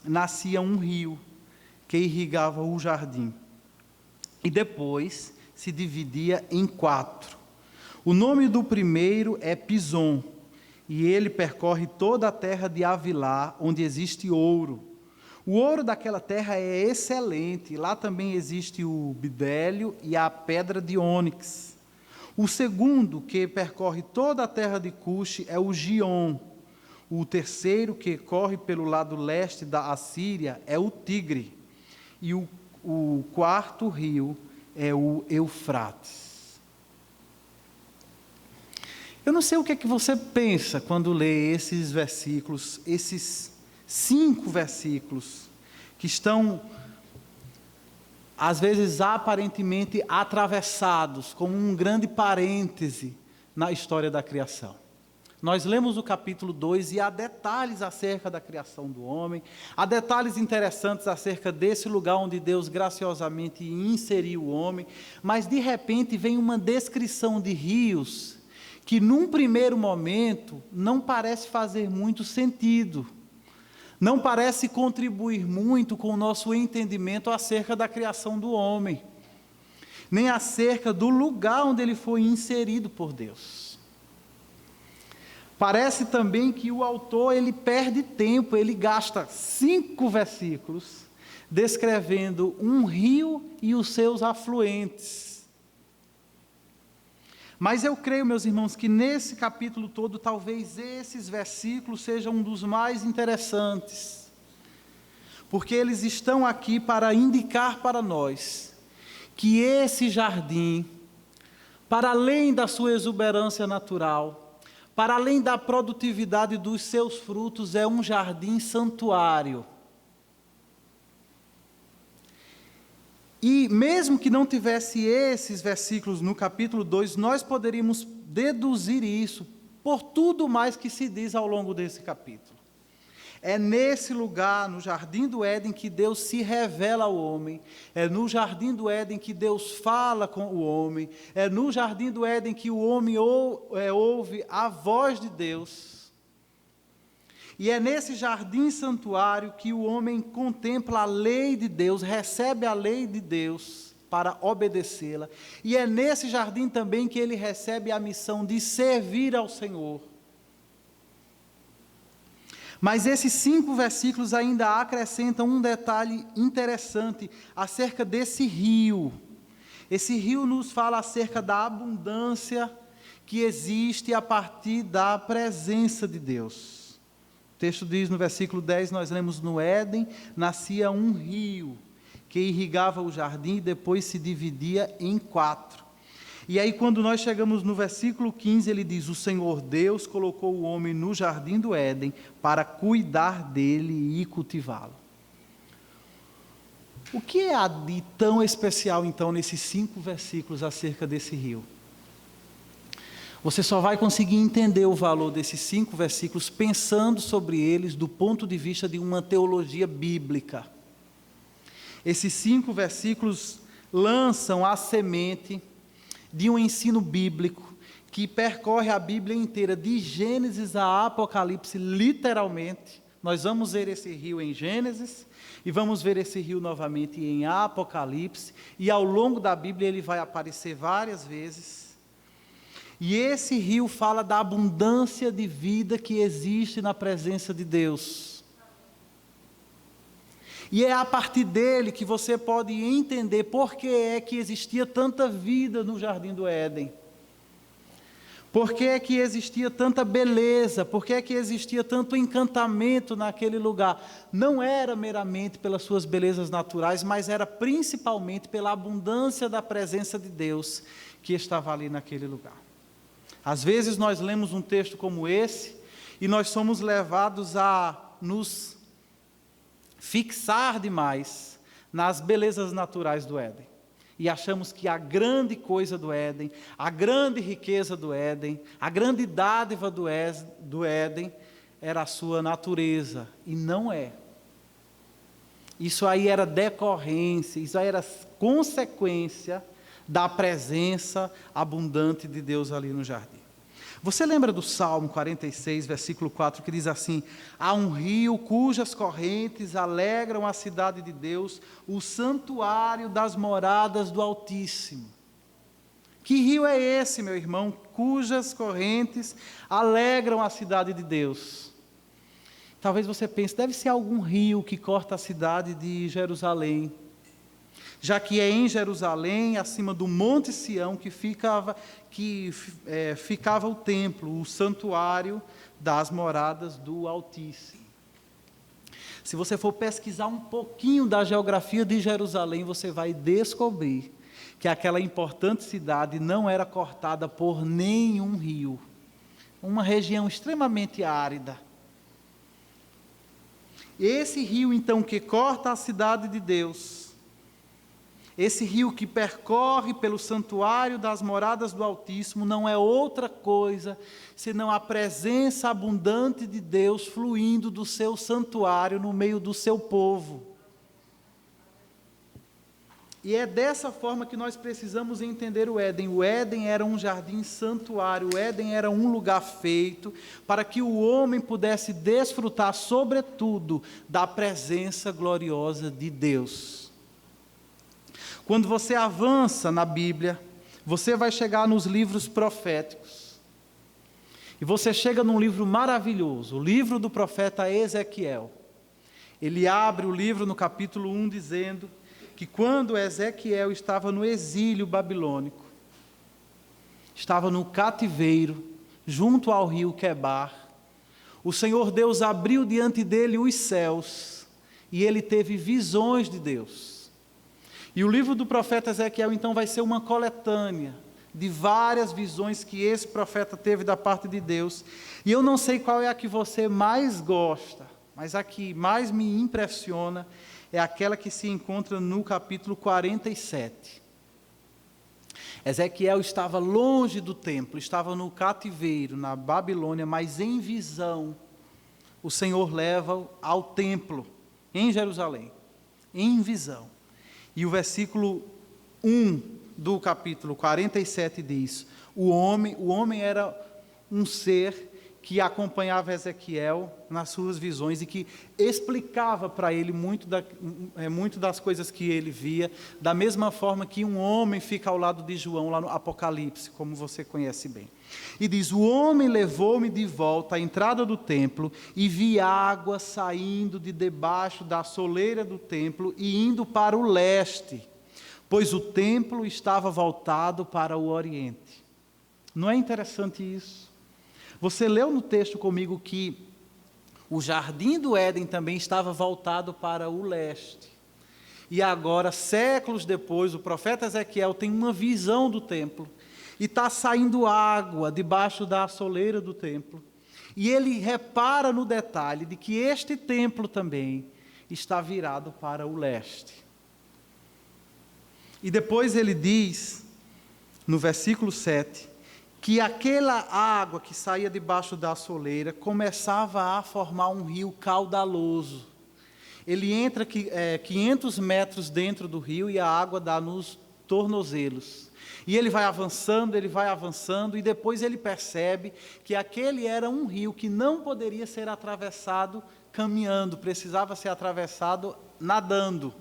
nascia um rio que irrigava o jardim, e depois se dividia em 4. O nome do primeiro é Pison, e ele percorre toda a terra de Havilá, onde existe ouro. O ouro daquela terra é excelente, lá também existe o bidélio e a pedra de ônix. O segundo, que percorre toda a terra de Cuxi, é o Gion. O terceiro, que corre pelo lado leste da Assíria, é o Tigre. E o quarto rio é o Eufrates. Eu não sei o que é que você pensa quando lê esses versículos, esses 5 versículos, que estão, às vezes, aparentemente atravessados, como um grande parêntese na história da criação. Nós lemos o capítulo 2 e há detalhes acerca da criação do homem, há detalhes interessantes acerca desse lugar onde Deus graciosamente inseriu o homem, mas de repente vem uma descrição de rios que num primeiro momento não parece fazer muito sentido, não parece contribuir muito com o nosso entendimento acerca da criação do homem, nem acerca do lugar onde ele foi inserido por Deus. Parece também que o autor ele perde tempo, ele gasta 5 versículos descrevendo um rio e os seus afluentes. Mas eu creio, meus irmãos, que nesse capítulo todo, talvez esses versículos sejam um dos mais interessantes, porque eles estão aqui para indicar para nós que esse jardim, para além da sua exuberância natural, para além da produtividade dos seus frutos, é um jardim santuário. E mesmo que não tivesse esses versículos no capítulo 2, nós poderíamos deduzir isso por tudo mais que se diz ao longo desse capítulo. É nesse lugar, no Jardim do Éden, que Deus se revela ao homem. É no Jardim do Éden que Deus fala com o homem. É no Jardim do Éden que o homem ouve a voz de Deus. E é nesse jardim santuário que o homem contempla a lei de Deus, recebe a lei de Deus para obedecê-la. E é nesse jardim também que ele recebe a missão de servir ao Senhor. Mas esses 5 versículos ainda acrescentam um detalhe interessante acerca desse rio. Esse rio nos fala acerca da abundância que existe a partir da presença de Deus. O texto diz no versículo 10, nós lemos: no Éden nascia um rio que irrigava o jardim e depois se dividia em 4. E aí quando nós chegamos no versículo 15, ele diz: o Senhor Deus colocou o homem no jardim do Éden para cuidar dele e cultivá-lo. O que há de tão especial então nesses 5 versículos acerca desse rio? Você só vai conseguir entender o valor desses 5 versículos pensando sobre eles do ponto de vista de uma teologia bíblica. Esses 5 versículos lançam a semente de um ensino bíblico que percorre a Bíblia inteira, de Gênesis a Apocalipse, literalmente. Nós vamos ver esse rio em Gênesis e vamos ver esse rio novamente em Apocalipse, e ao longo da Bíblia ele vai aparecer várias vezes. E esse rio fala da abundância de vida que existe na presença de Deus. E é a partir dele que você pode entender por que é que existia tanta vida no Jardim do Éden. Por que é que existia tanta beleza? Por que é que existia tanto encantamento naquele lugar? Não era meramente pelas suas belezas naturais, mas era principalmente pela abundância da presença de Deus que estava ali naquele lugar. Às vezes nós lemos um texto como esse e nós somos levados a nos fixar demais nas belezas naturais do Éden. E achamos que a grande coisa do Éden, a grande riqueza do Éden, a grande dádiva do Éden era a sua natureza, e não é. Isso aí era decorrência, isso aí era consequência da presença abundante de Deus ali no jardim. Você lembra do Salmo 46, versículo 4, que diz assim: há um rio cujas correntes alegram a cidade de Deus, o santuário das moradas do Altíssimo. Que rio é esse, meu irmão, cujas correntes alegram a cidade de Deus? Talvez você pense, deve ser algum rio que corta a cidade de Jerusalém, já que é em Jerusalém, acima do Monte Sião, que ficava o templo, o santuário das moradas do Altíssimo. Se você for pesquisar um pouquinho da geografia de Jerusalém, você vai descobrir que aquela importante cidade não era cortada por nenhum rio. Uma região extremamente árida. Esse rio, então, que corta a cidade de Deus, esse rio que percorre pelo santuário das moradas do Altíssimo, não é outra coisa senão a presença abundante de Deus fluindo do seu santuário no meio do seu povo. E é dessa forma que nós precisamos entender o Éden. O Éden era um jardim santuário, o Éden era um lugar feito para que o homem pudesse desfrutar, sobretudo, da presença gloriosa de Deus. Quando você avança na Bíblia, você vai chegar nos livros proféticos. E você chega num livro maravilhoso, o livro do profeta Ezequiel. Ele abre o livro no capítulo 1 dizendo que quando Ezequiel estava no exílio babilônico, estava no cativeiro, junto ao rio Quebar, o Senhor Deus abriu diante dele os céus, e ele teve visões de Deus. E o livro do profeta Ezequiel, então, vai ser uma coletânea de várias visões que esse profeta teve da parte de Deus. E eu não sei qual é a que você mais gosta, mas a que mais me impressiona é aquela que se encontra no capítulo 47. Ezequiel estava longe do templo, estava no cativeiro, na Babilônia, mas em visão, o Senhor leva-o ao templo, em Jerusalém, em visão. E o versículo 1 do capítulo 47 diz: o homem era um ser que acompanhava Ezequiel nas suas visões e que explicava para ele muito das coisas que ele via, da mesma forma que um homem fica ao lado de João lá no Apocalipse, como você conhece bem. E diz: o homem levou-me de volta à entrada do templo e vi água saindo de debaixo da soleira do templo e indo para o leste, pois o templo estava voltado para o oriente. Não é interessante isso? Você leu no texto comigo que o jardim do Éden também estava voltado para o leste. E agora, séculos depois, o profeta Ezequiel tem uma visão do templo. E está saindo água debaixo da soleira do templo. E ele repara no detalhe de que este templo também está virado para o leste. E depois ele diz, no versículo 7, que aquela água que saía debaixo da soleira começava a formar um rio caudaloso. Ele entra 500 metros dentro do rio e a água dá nos tornozelos. E ele vai avançando, e depois ele percebe que aquele era um rio que não poderia ser atravessado caminhando, precisava ser atravessado nadando.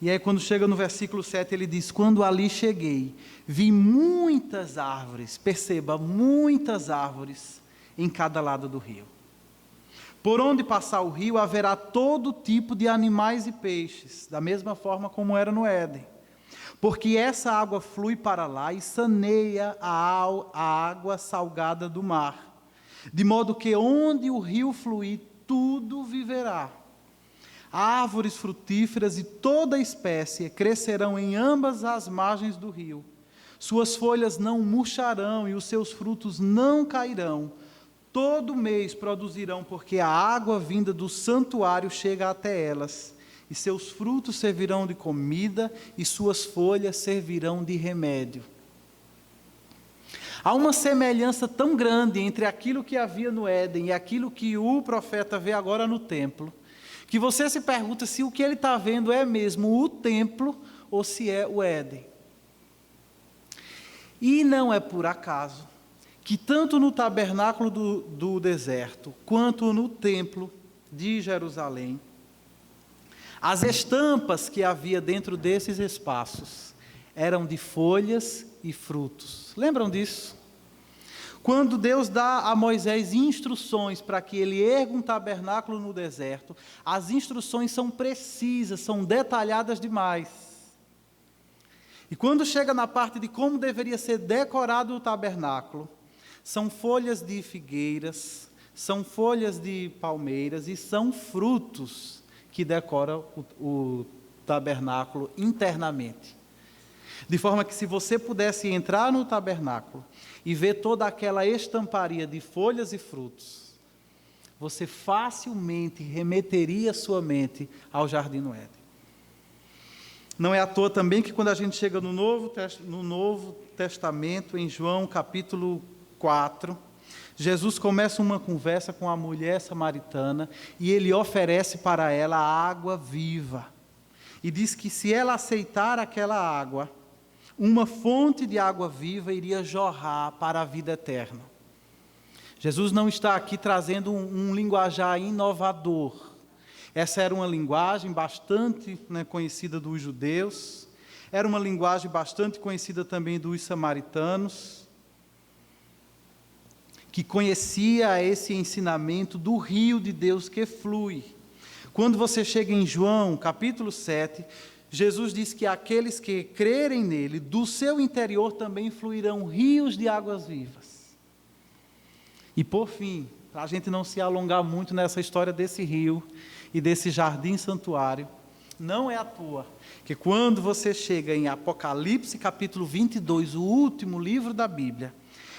E aí quando chega no versículo 7, ele diz: quando ali cheguei, vi muitas árvores, perceba, muitas árvores em cada lado do rio. Por onde passar o rio, haverá todo tipo de animais e peixes, da mesma forma como era no Éden. Porque essa água flui para lá e saneia a água salgada do mar, de modo que onde o rio fluir, tudo viverá. Árvores frutíferas e toda espécie crescerão em ambas as margens do rio. Suas folhas não murcharão e os seus frutos não cairão. Todo mês produzirão, porque a água vinda do santuário chega até elas. E seus frutos servirão de comida e suas folhas servirão de remédio. Há uma semelhança tão grande entre aquilo que havia no Éden e aquilo que o profeta vê agora no templo, que você se pergunta se o que ele está vendo é mesmo o templo ou se é o Éden. E não é por acaso que tanto no tabernáculo do deserto, quanto no templo de Jerusalém, as estampas que havia dentro desses espaços eram de folhas e frutos. Lembram disso? Quando Deus dá a Moisés instruções para que ele erga um tabernáculo no deserto, as instruções são precisas, são detalhadas demais. E quando chega na parte de como deveria ser decorado o tabernáculo, são folhas de figueiras, são folhas de palmeiras e são frutos que decoram o tabernáculo internamente. De forma que se você pudesse entrar no tabernáculo e ver toda aquela estamparia de folhas e frutos, você facilmente remeteria sua mente ao Jardim do Éden. Não é à toa também que quando a gente chega no Novo Testamento, em João capítulo 4, Jesus começa uma conversa com a mulher samaritana e ele oferece para ela água viva. E diz que se ela aceitar aquela água, uma fonte de água viva iria jorrar para a vida eterna. Jesus não está aqui trazendo um linguajar inovador. Essa era uma linguagem bastante conhecida dos judeus, era uma linguagem bastante conhecida também dos samaritanos, que conhecia esse ensinamento do rio de Deus que flui. Quando você chega em João, capítulo 7, Jesus diz que aqueles que crerem nele, do seu interior também fluirão rios de águas vivas. E por fim, para a gente não se alongar muito nessa história desse rio e desse jardim santuário, não é à toa que quando você chega em Apocalipse capítulo 22, o último livro da Bíblia,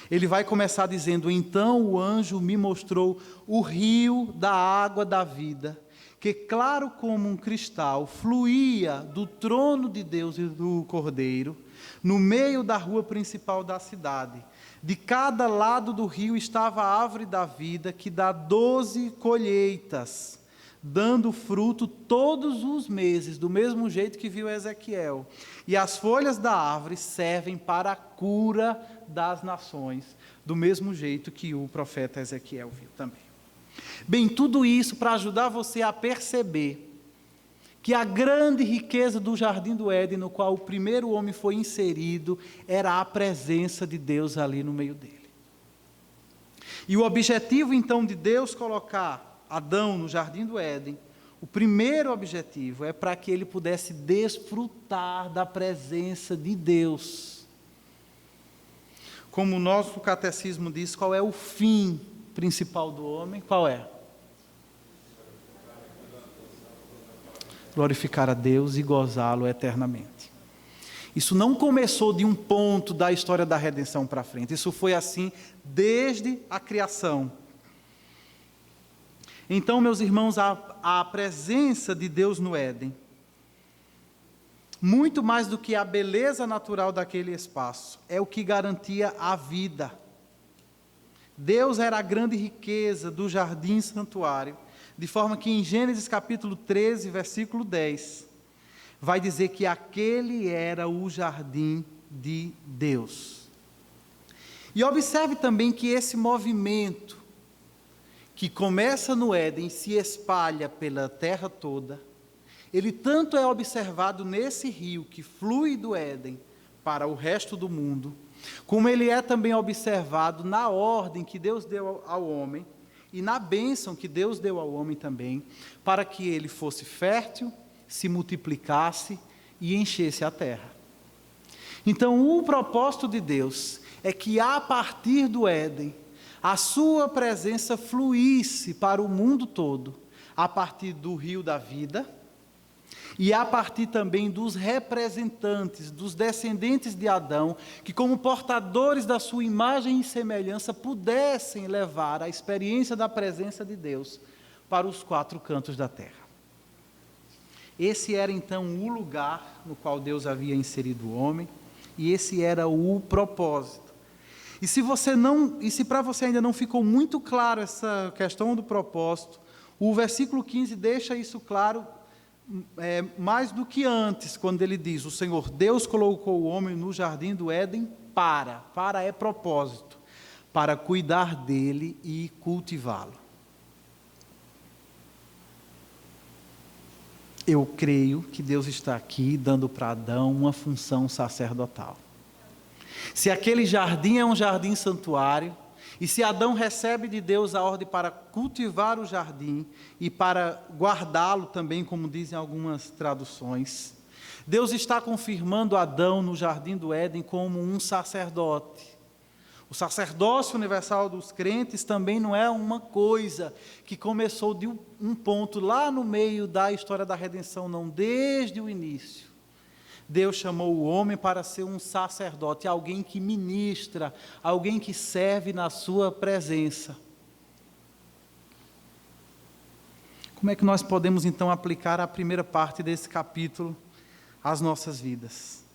ele vai começar dizendo: então o anjo me mostrou o rio da água da vida, que claro como um cristal fluía do trono de Deus e do Cordeiro, no meio da rua principal da cidade. De cada lado do rio estava a árvore da vida, que dá 12 colheitas, dando fruto todos os meses, do mesmo jeito que viu Ezequiel. E as folhas da árvore servem para a cura das nações, do mesmo jeito que o profeta Ezequiel viu também. Bem, tudo isso para ajudar você a perceber que a grande riqueza do Jardim do Éden, no qual o primeiro homem foi inserido, era a presença de Deus ali no meio dele. E o objetivo, então, de Deus colocar Adão no Jardim do Éden, o primeiro objetivo é para que ele pudesse desfrutar da presença de Deus. Como o nosso catecismo diz, qual é o fim principal do homem? Qual é? Glorificar a Deus e gozá-lo eternamente. Isso não começou de um ponto da história da redenção para frente. Isso foi assim desde a criação. Então, meus irmãos, a presença de Deus no Éden, muito mais do que a beleza natural daquele espaço, é o que garantia a vida. Deus era a grande riqueza do jardim santuário, de forma que em Gênesis capítulo 13, versículo 10, vai dizer que aquele era o jardim de Deus. E observe também que esse movimento, que começa no Éden e se espalha pela terra toda, ele tanto é observado nesse rio que flui do Éden para o resto do mundo, como ele é também observado na ordem que Deus deu ao homem e na bênção que Deus deu ao homem também, para que ele fosse fértil, se multiplicasse e enchesse a terra. Então, o propósito de Deus é que a partir do Éden, a sua presença fluísse para o mundo todo, a partir do rio da vida, e a partir também dos representantes, dos descendentes de Adão, que como portadores da sua imagem e semelhança, pudessem levar a experiência da presença de Deus para os 4 cantos da terra. Esse era então o lugar no qual Deus havia inserido o homem, e esse era o propósito. E se para você ainda não ficou muito claro essa questão do propósito, o versículo 15 deixa isso claro mais do que antes, quando ele diz: o Senhor Deus colocou o homem no jardim do Éden para é propósito, para cuidar dele e cultivá-lo. Eu creio que Deus está aqui dando para Adão uma função sacerdotal. Se aquele jardim é um jardim santuário, e se Adão recebe de Deus a ordem para cultivar o jardim e para guardá-lo também, como dizem algumas traduções, Deus está confirmando Adão no jardim do Éden como um sacerdote. O sacerdócio universal dos crentes também não é uma coisa que começou de um ponto lá no meio da história da redenção, não, desde o início. Deus chamou o homem para ser um sacerdote, alguém que ministra, alguém que serve na sua presença. Como é que nós podemos então aplicar a primeira parte desse capítulo às nossas vidas?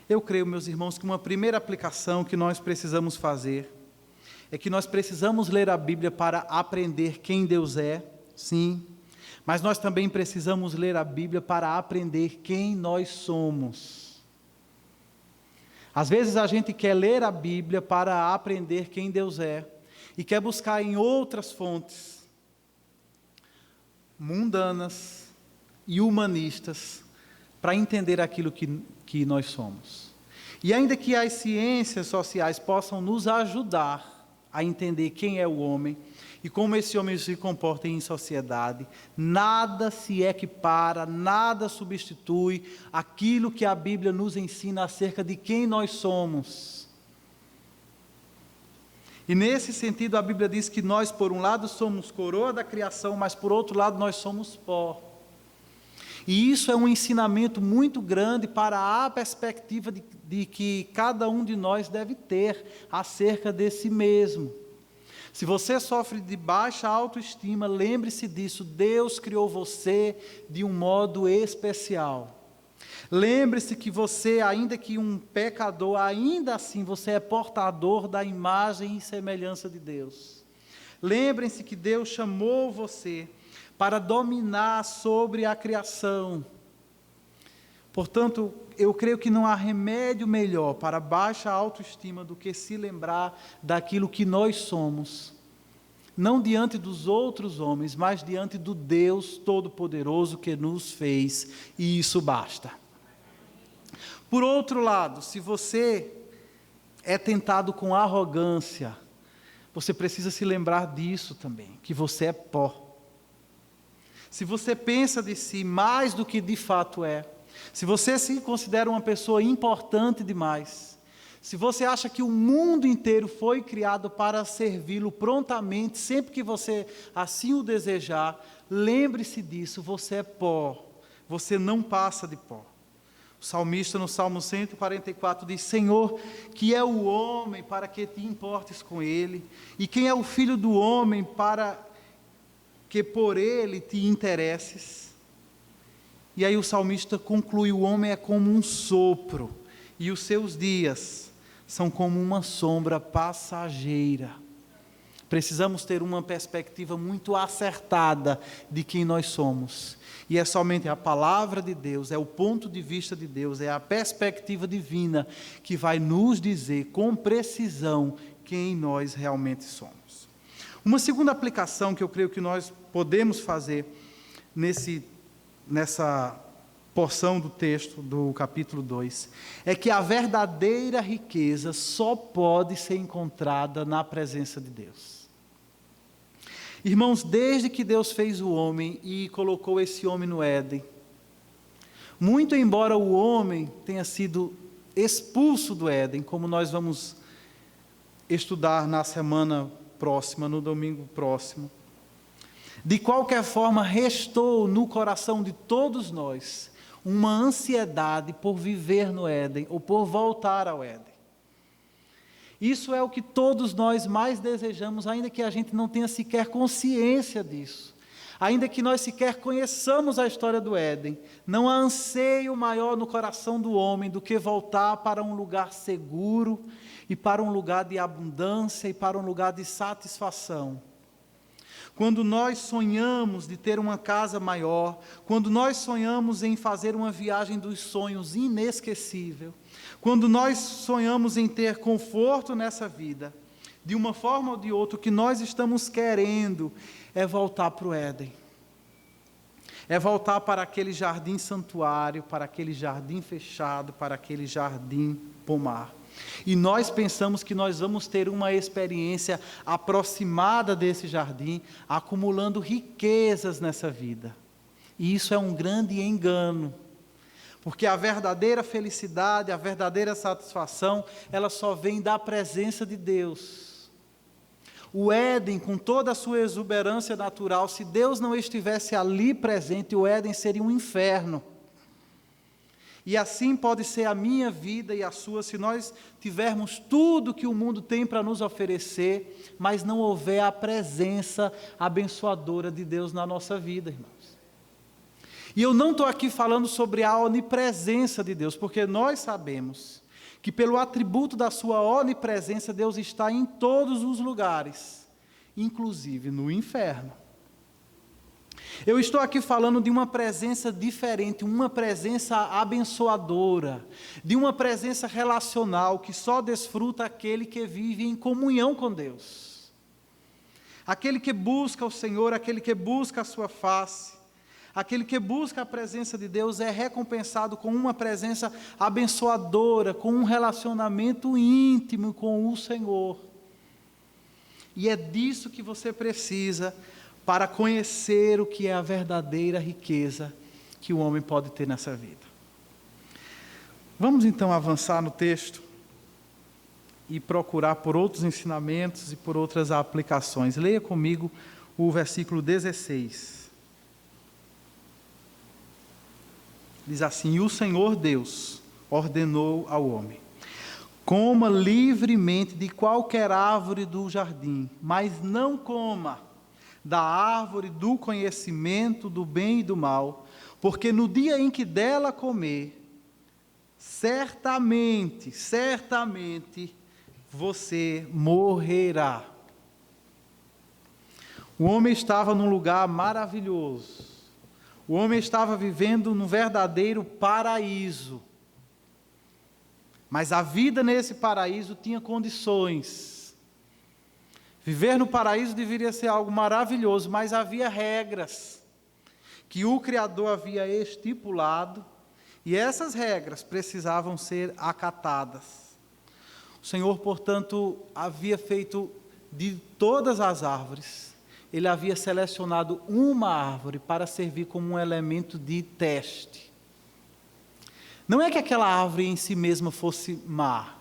Eu creio, meus irmãos, que uma primeira aplicação que nós precisamos fazer é que nós precisamos ler a Bíblia para aprender quem Deus é, sim, mas nós também precisamos ler a Bíblia para aprender quem nós somos. Às vezes a gente quer ler a Bíblia para aprender quem Deus é e quer buscar em outras fontes mundanas e humanistas para entender aquilo que nós somos. E ainda que as ciências sociais possam nos ajudar a entender quem é o homem e como esse homem se comporta em sociedade, nada se equipara, nada substitui aquilo que a Bíblia nos ensina acerca de quem nós somos. E nesse sentido a Bíblia diz que nós, por um lado, somos coroa da criação, mas por outro lado nós somos pó. E isso é um ensinamento muito grande para a perspectiva de que cada um de nós deve ter acerca de si mesmo. Se você sofre de baixa autoestima, lembre-se disso, Deus criou você de um modo especial. Lembre-se que você, ainda que um pecador, ainda assim você é portador da imagem e semelhança de Deus. Lembrem-se que Deus chamou você para dominar sobre a criação. Portanto, eu creio que não há remédio melhor para baixa autoestima do que se lembrar daquilo que nós somos, não diante dos outros homens, mas diante do Deus Todo-Poderoso que nos fez, e isso basta. Por outro lado, se você é tentado com arrogância, você precisa se lembrar disso também, que você é pó. Se você pensa de si mais do que de fato é, se você se considera uma pessoa importante demais, se você acha que o mundo inteiro foi criado para servi-lo prontamente, sempre que você assim o desejar, lembre-se disso, você é pó, você não passa de pó. O salmista no Salmo 144 diz: Senhor, que é o homem para que te importes com ele, e quem é o filho do homem para que por ele te interesses. E aí o salmista conclui: o homem é como um sopro, e os seus dias são como uma sombra passageira. Precisamos ter uma perspectiva muito acertada de quem nós somos. E é somente a palavra de Deus, é o ponto de vista de Deus, é a perspectiva divina que vai nos dizer com precisão quem nós realmente somos. Uma segunda aplicação que eu creio que nós podemos fazer nessa porção do texto do capítulo 2, é que a verdadeira riqueza só pode ser encontrada na presença de Deus. Irmãos, desde que Deus fez o homem e colocou esse homem no Éden, muito embora o homem tenha sido expulso do Éden, como nós vamos estudar na semana próxima, no domingo próximo, de qualquer forma restou no coração de todos nós uma ansiedade por viver no Éden, ou por voltar ao Éden. Isso é o que todos nós mais desejamos, ainda que a gente não tenha sequer consciência disso. Ainda que nós sequer conheçamos a história do Éden, não há anseio maior no coração do homem do que voltar para um lugar seguro e para um lugar de abundância e para um lugar de satisfação. Quando nós sonhamos de ter uma casa maior, quando nós sonhamos em fazer uma viagem dos sonhos inesquecível, quando nós sonhamos em ter conforto nessa vida, de uma forma ou de outra, o que nós estamos querendo é voltar para o Éden. É voltar para aquele jardim santuário, para aquele jardim fechado, para aquele jardim pomar. E nós pensamos que nós vamos ter uma experiência aproximada desse jardim, acumulando riquezas nessa vida. E isso é um grande engano. Porque a verdadeira felicidade, a verdadeira satisfação, ela só vem da presença de Deus. O Éden, com toda a sua exuberância natural, se Deus não estivesse ali presente, o Éden seria um inferno. E assim pode ser a minha vida e a sua, se nós tivermos tudo que o mundo tem para nos oferecer, mas não houver a presença abençoadora de Deus na nossa vida, irmãos. E eu não estou aqui falando sobre a onipresença de Deus, porque nós sabemos que pelo atributo da sua onipresença, Deus está em todos os lugares, inclusive no inferno. Eu estou aqui falando de uma presença diferente, uma presença abençoadora, de uma presença relacional que só desfruta aquele que vive em comunhão com Deus. Aquele que busca o Senhor, aquele que busca a sua face, aquele que busca a presença de Deus é recompensado com uma presença abençoadora, com um relacionamento íntimo com o Senhor. E é disso que você precisa para conhecer o que é a verdadeira riqueza que o homem pode ter nessa vida. Vamos então avançar no texto e procurar por outros ensinamentos e por outras aplicações. Leia comigo o versículo 16. Diz assim: e o Senhor Deus ordenou ao homem: coma livremente de qualquer árvore do jardim, mas não coma da árvore do conhecimento do bem e do mal, porque no dia em que dela comer, certamente você morrerá. O homem estava num lugar maravilhoso. O homem estava vivendo num verdadeiro paraíso. Mas a vida nesse paraíso tinha condições. Viver no paraíso deveria ser algo maravilhoso, mas havia regras que o Criador havia estipulado, e essas regras precisavam ser acatadas. O Senhor, portanto, havia feito de todas as árvores, Ele havia selecionado uma árvore para servir como um elemento de teste. Não é que aquela árvore em si mesma fosse má.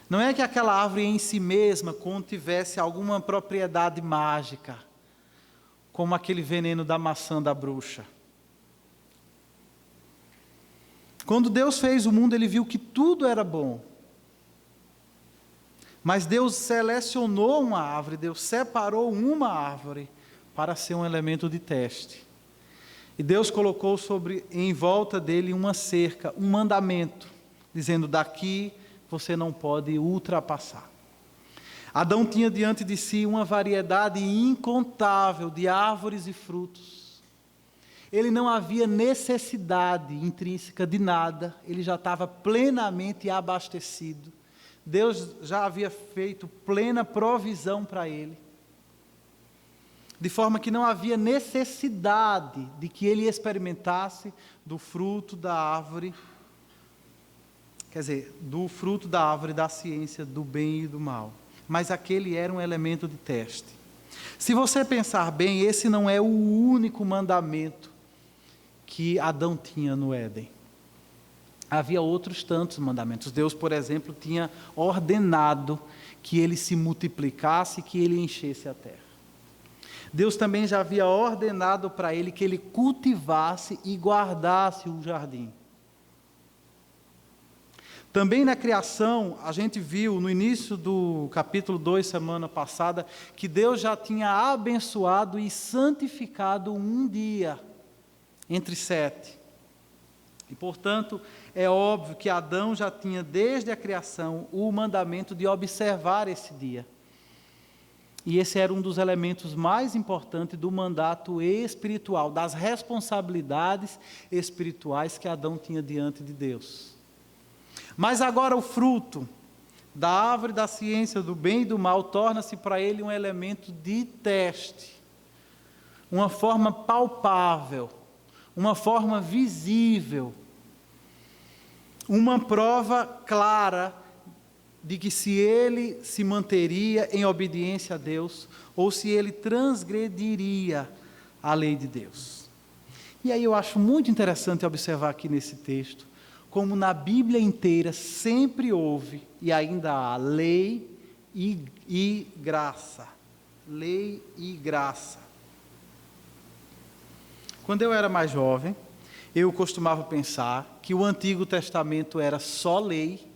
Não é que aquela árvore em si mesma contivesse alguma propriedade mágica, como aquele veneno da maçã da bruxa. Quando Deus fez o mundo, Ele viu que tudo era bom. Mas Deus selecionou uma árvore, Deus separou uma árvore para ser um elemento de teste. E Deus colocou em volta dele uma cerca, um mandamento, dizendo: daqui você não pode ultrapassar. Adão tinha diante de si uma variedade incontável de árvores e frutos. Ele não havia necessidade intrínseca de nada, ele já estava plenamente abastecido. Deus já havia feito plena provisão para ele, de forma que não havia necessidade de que ele experimentasse do fruto da árvore, do fruto da árvore da ciência do bem e do mal. Mas aquele era um elemento de teste. Se você pensar bem, esse não é o único mandamento que Adão tinha no Éden. Havia outros tantos mandamentos. Deus, por exemplo, tinha ordenado que ele se multiplicasse, que ele enchesse a terra. Deus também já havia ordenado para ele que ele cultivasse e guardasse o jardim. Também na criação, a gente viu no início do capítulo 2, semana passada, que Deus já tinha abençoado e santificado um dia entre 7. E, portanto, é óbvio que Adão já tinha, desde a criação, o mandamento de observar esse dia. E esse era um dos elementos mais importantes do mandato espiritual, das responsabilidades espirituais que Adão tinha diante de Deus. Mas agora o fruto da árvore da ciência do bem e do mal torna-se para ele um elemento de teste, uma forma palpável, uma forma visível, uma prova clara de que se ele se manteria em obediência a Deus ou se ele transgrediria a lei de Deus. E aí eu acho muito interessante observar aqui nesse texto, como na Bíblia inteira sempre houve e ainda há lei e graça. Lei e graça. Quando eu era mais jovem, eu costumava pensar que o Antigo Testamento era só lei,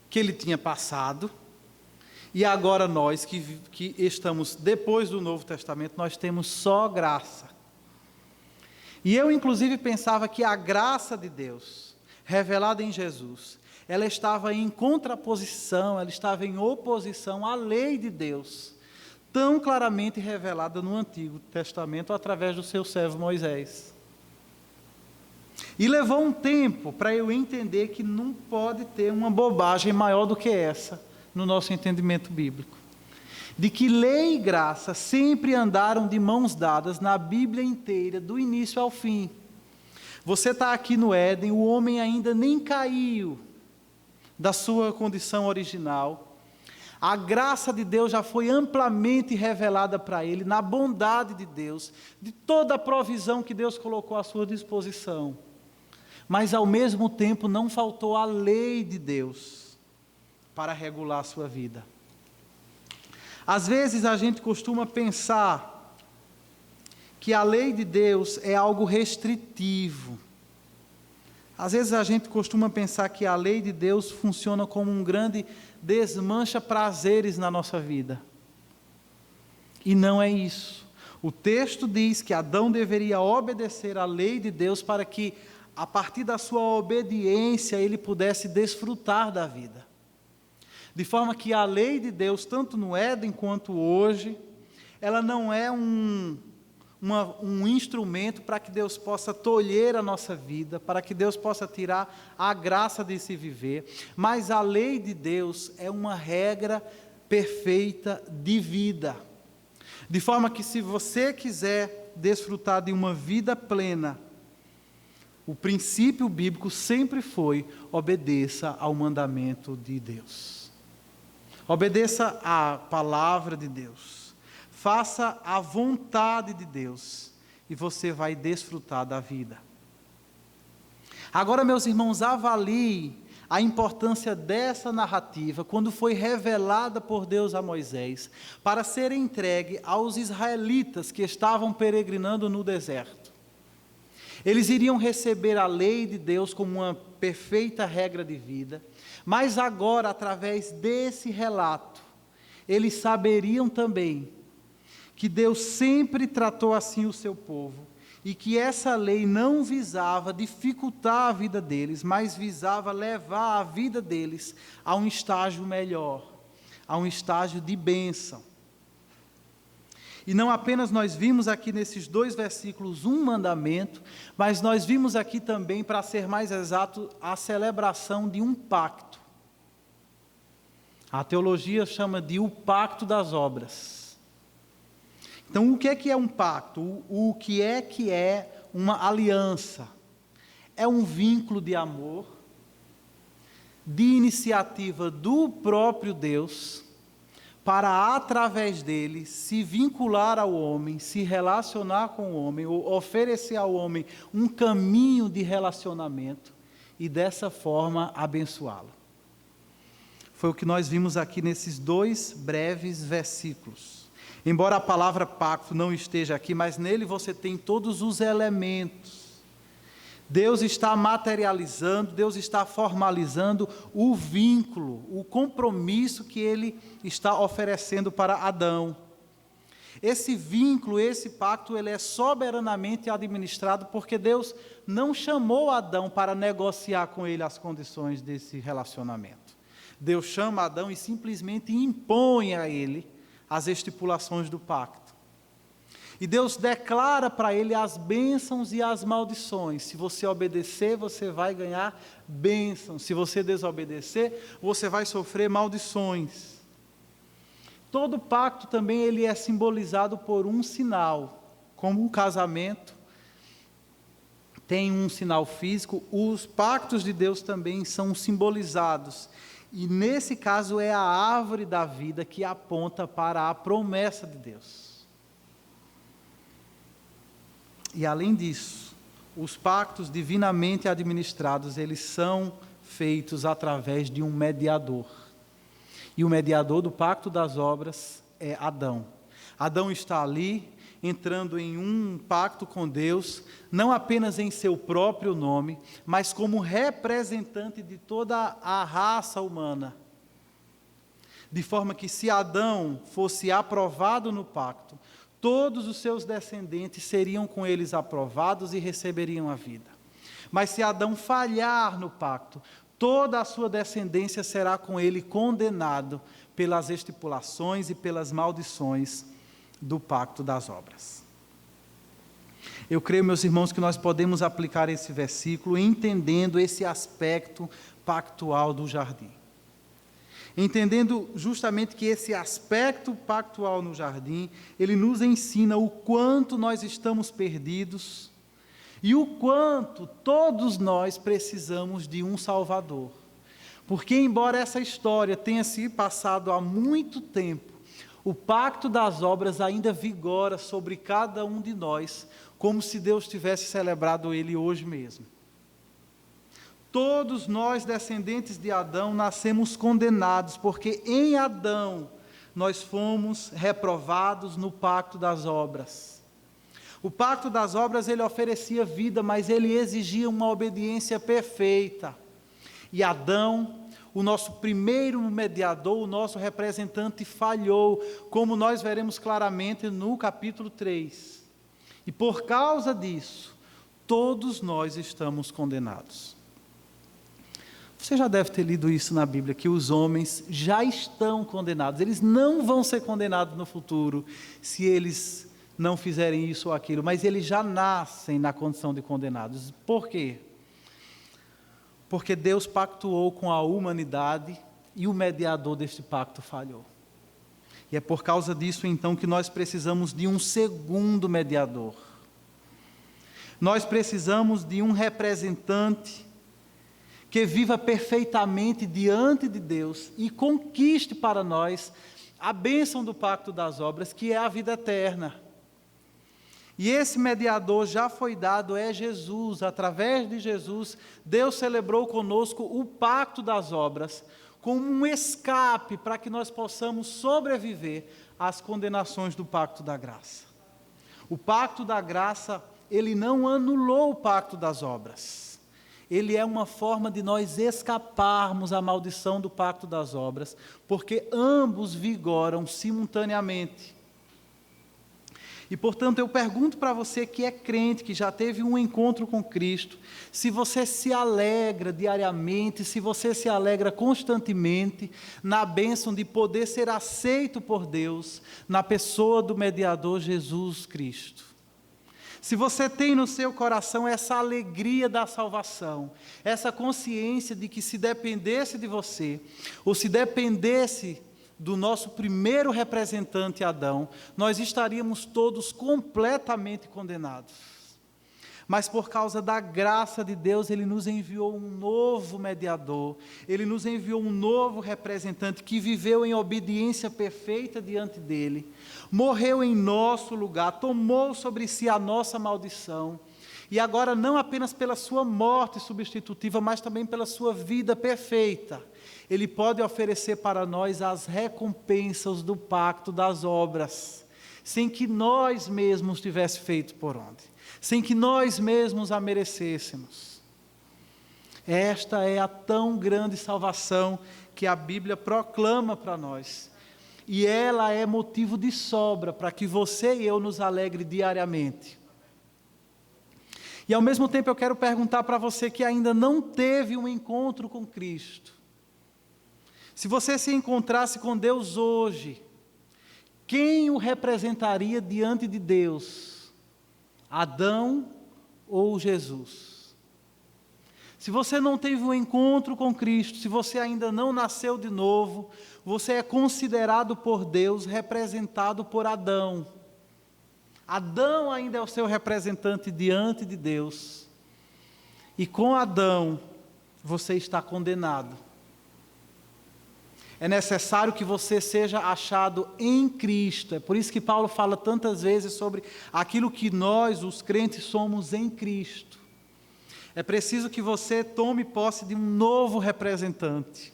que ele tinha passado, e agora nós que estamos depois do Novo Testamento, nós temos só graça. E eu inclusive pensava que a graça de Deus, revelada em Jesus, ela estava em contraposição, ela estava em oposição à lei de Deus, tão claramente revelada no Antigo Testamento através do seu servo Moisés. E levou um tempo para eu entender que não pode ter uma bobagem maior do que essa no nosso entendimento bíblico. De que lei e graça sempre andaram de mãos dadas na Bíblia inteira, do início ao fim. Você está aqui no Éden, o homem ainda nem caiu da sua condição original. A graça de Deus já foi amplamente revelada para ele, na bondade de Deus, de toda a provisão que Deus colocou à sua disposição. Mas ao mesmo tempo não faltou a lei de Deus para regular a sua vida. Às vezes a gente costuma pensar que a lei de Deus é algo restritivo. Às vezes a gente costuma pensar que a lei de Deus funciona como um grande desmancha prazeres na nossa vida. E não é isso. O texto diz que Adão deveria obedecer à lei de Deus para que, a partir da sua obediência, ele pudesse desfrutar da vida. De forma que a lei de Deus, tanto no Éden quanto hoje, ela não é um instrumento para que Deus possa tolher a nossa vida, para que Deus possa tirar a graça de se viver, mas a lei de Deus é uma regra perfeita de vida. De forma que, se você quiser desfrutar de uma vida plena, o princípio bíblico sempre foi: obedeça ao mandamento de Deus. Obedeça à palavra de Deus. Faça a vontade de Deus e você vai desfrutar da vida. Agora, meus irmãos, avalie a importância dessa narrativa quando foi revelada por Deus a Moisés para ser entregue aos israelitas que estavam peregrinando no deserto. Eles iriam receber a lei de Deus como uma perfeita regra de vida, mas agora, através desse relato, eles saberiam também que Deus sempre tratou assim o seu povo, e que essa lei não visava dificultar a vida deles, mas visava levar a vida deles a um estágio melhor, a um estágio de bênção. E não apenas nós vimos aqui nesses 2 versículos um mandamento, mas nós vimos aqui também, para ser mais exato, a celebração de um pacto. A teologia chama de o pacto das obras. Então, o que é um pacto? O que é uma aliança? É um vínculo de amor, de iniciativa do próprio Deus, para, através dele, se vincular ao homem, se relacionar com o homem, ou oferecer ao homem um caminho de relacionamento e, dessa forma, abençoá-lo. Foi o que nós vimos aqui nesses 2 breves versículos. Embora a palavra pacto não esteja aqui, mas nele você tem todos os elementos Deus está materializando, Deus está formalizando o vínculo, o compromisso que Ele está oferecendo para Adão. Esse vínculo, esse pacto, ele é soberanamente administrado porque Deus não chamou Adão para negociar com ele as condições desse relacionamento. Deus chama Adão e simplesmente impõe a ele as estipulações do pacto. E Deus declara para ele as bênçãos e as maldições. Se você obedecer, você vai ganhar bênçãos. Se você desobedecer, você vai sofrer maldições. Todo pacto também ele é simbolizado por um sinal. Como o casamento tem um sinal físico, os pactos de Deus também são simbolizados. E nesse caso é a árvore da vida que aponta para a promessa de Deus. E além disso, os pactos divinamente administrados, eles são feitos através de um mediador. E o mediador do pacto das obras é Adão. Adão está ali, entrando em um pacto com Deus, não apenas em seu próprio nome, mas como representante de toda a raça humana. De forma que se Adão fosse aprovado no pacto, todos os seus descendentes seriam com eles aprovados e receberiam a vida. Mas se Adão falhar no pacto, toda a sua descendência será com ele condenado pelas estipulações e pelas maldições do pacto das obras. Eu creio, meus irmãos, que nós podemos aplicar esse versículo entendendo esse aspecto pactual do jardim. Entendendo justamente que esse aspecto pactual no jardim, ele nos ensina o quanto nós estamos perdidos e o quanto todos nós precisamos de um Salvador. Porque, embora essa história tenha se passado há muito tempo, o pacto das obras ainda vigora sobre cada um de nós, como se Deus tivesse celebrado ele hoje mesmo. Todos nós, descendentes de Adão, nascemos condenados, porque em Adão nós fomos reprovados no pacto das obras. O pacto das obras, ele oferecia vida, mas ele exigia uma obediência perfeita. E Adão, o nosso primeiro mediador, o nosso representante, falhou, como nós veremos claramente no capítulo 3. E por causa disso, todos nós estamos condenados. Você já deve ter lido isso na Bíblia, que os homens já estão condenados. Eles não vão ser condenados no futuro, se eles não fizerem isso ou aquilo, mas eles já nascem na condição de condenados. Por quê? Porque Deus pactuou com a humanidade e o mediador deste pacto falhou. E é por causa disso, então, que nós precisamos de um segundo mediador. Nós precisamos de um representante que viva perfeitamente diante de Deus e conquiste para nós a bênção do pacto das obras, que é a vida eterna. E esse mediador já foi dado, é Jesus. Através de Jesus, Deus celebrou conosco o pacto das obras, como um escape para que nós possamos sobreviver às condenações do pacto da graça. O pacto da graça, ele não anulou o pacto das obras. Ele é uma forma de nós escaparmos à maldição do pacto das obras, porque ambos vigoram simultaneamente. E, portanto, eu pergunto para você que é crente, que já teve um encontro com Cristo, se você se alegra diariamente, se você se alegra constantemente na bênção de poder ser aceito por Deus, na pessoa do mediador Jesus Cristo. Se você tem no seu coração essa alegria da salvação, essa consciência de que se dependesse de você, ou se dependesse do nosso primeiro representante Adão, nós estaríamos todos completamente condenados. Mas por causa da graça de Deus, Ele nos enviou um novo mediador, Ele nos enviou um novo representante que viveu em obediência perfeita diante dEle, morreu em nosso lugar, tomou sobre si a nossa maldição, e agora não apenas pela sua morte substitutiva, mas também pela sua vida perfeita, Ele pode oferecer para nós as recompensas do pacto das obras, sem que nós mesmos tivéssemos feito por onde. sem que nós mesmos a merecêssemos. Esta é a tão grande salvação que a Bíblia proclama para nós. E ela é motivo de sobra para que você e eu nos alegre diariamente. E ao mesmo tempo eu quero perguntar para você que ainda não teve um encontro com Cristo. Se você se encontrasse com Deus hoje, quem o representaria diante de Deus? Adão ou Jesus? Se você não teve um encontro com Cristo, se você ainda não nasceu de novo, você é considerado por Deus representado por Adão. Adão ainda é o seu representante diante de Deus. E com Adão, você está condenado. É necessário que você seja achado em Cristo. É por isso que Paulo fala tantas vezes sobre aquilo que nós, os crentes, somos em Cristo. É preciso que você tome posse de um novo representante.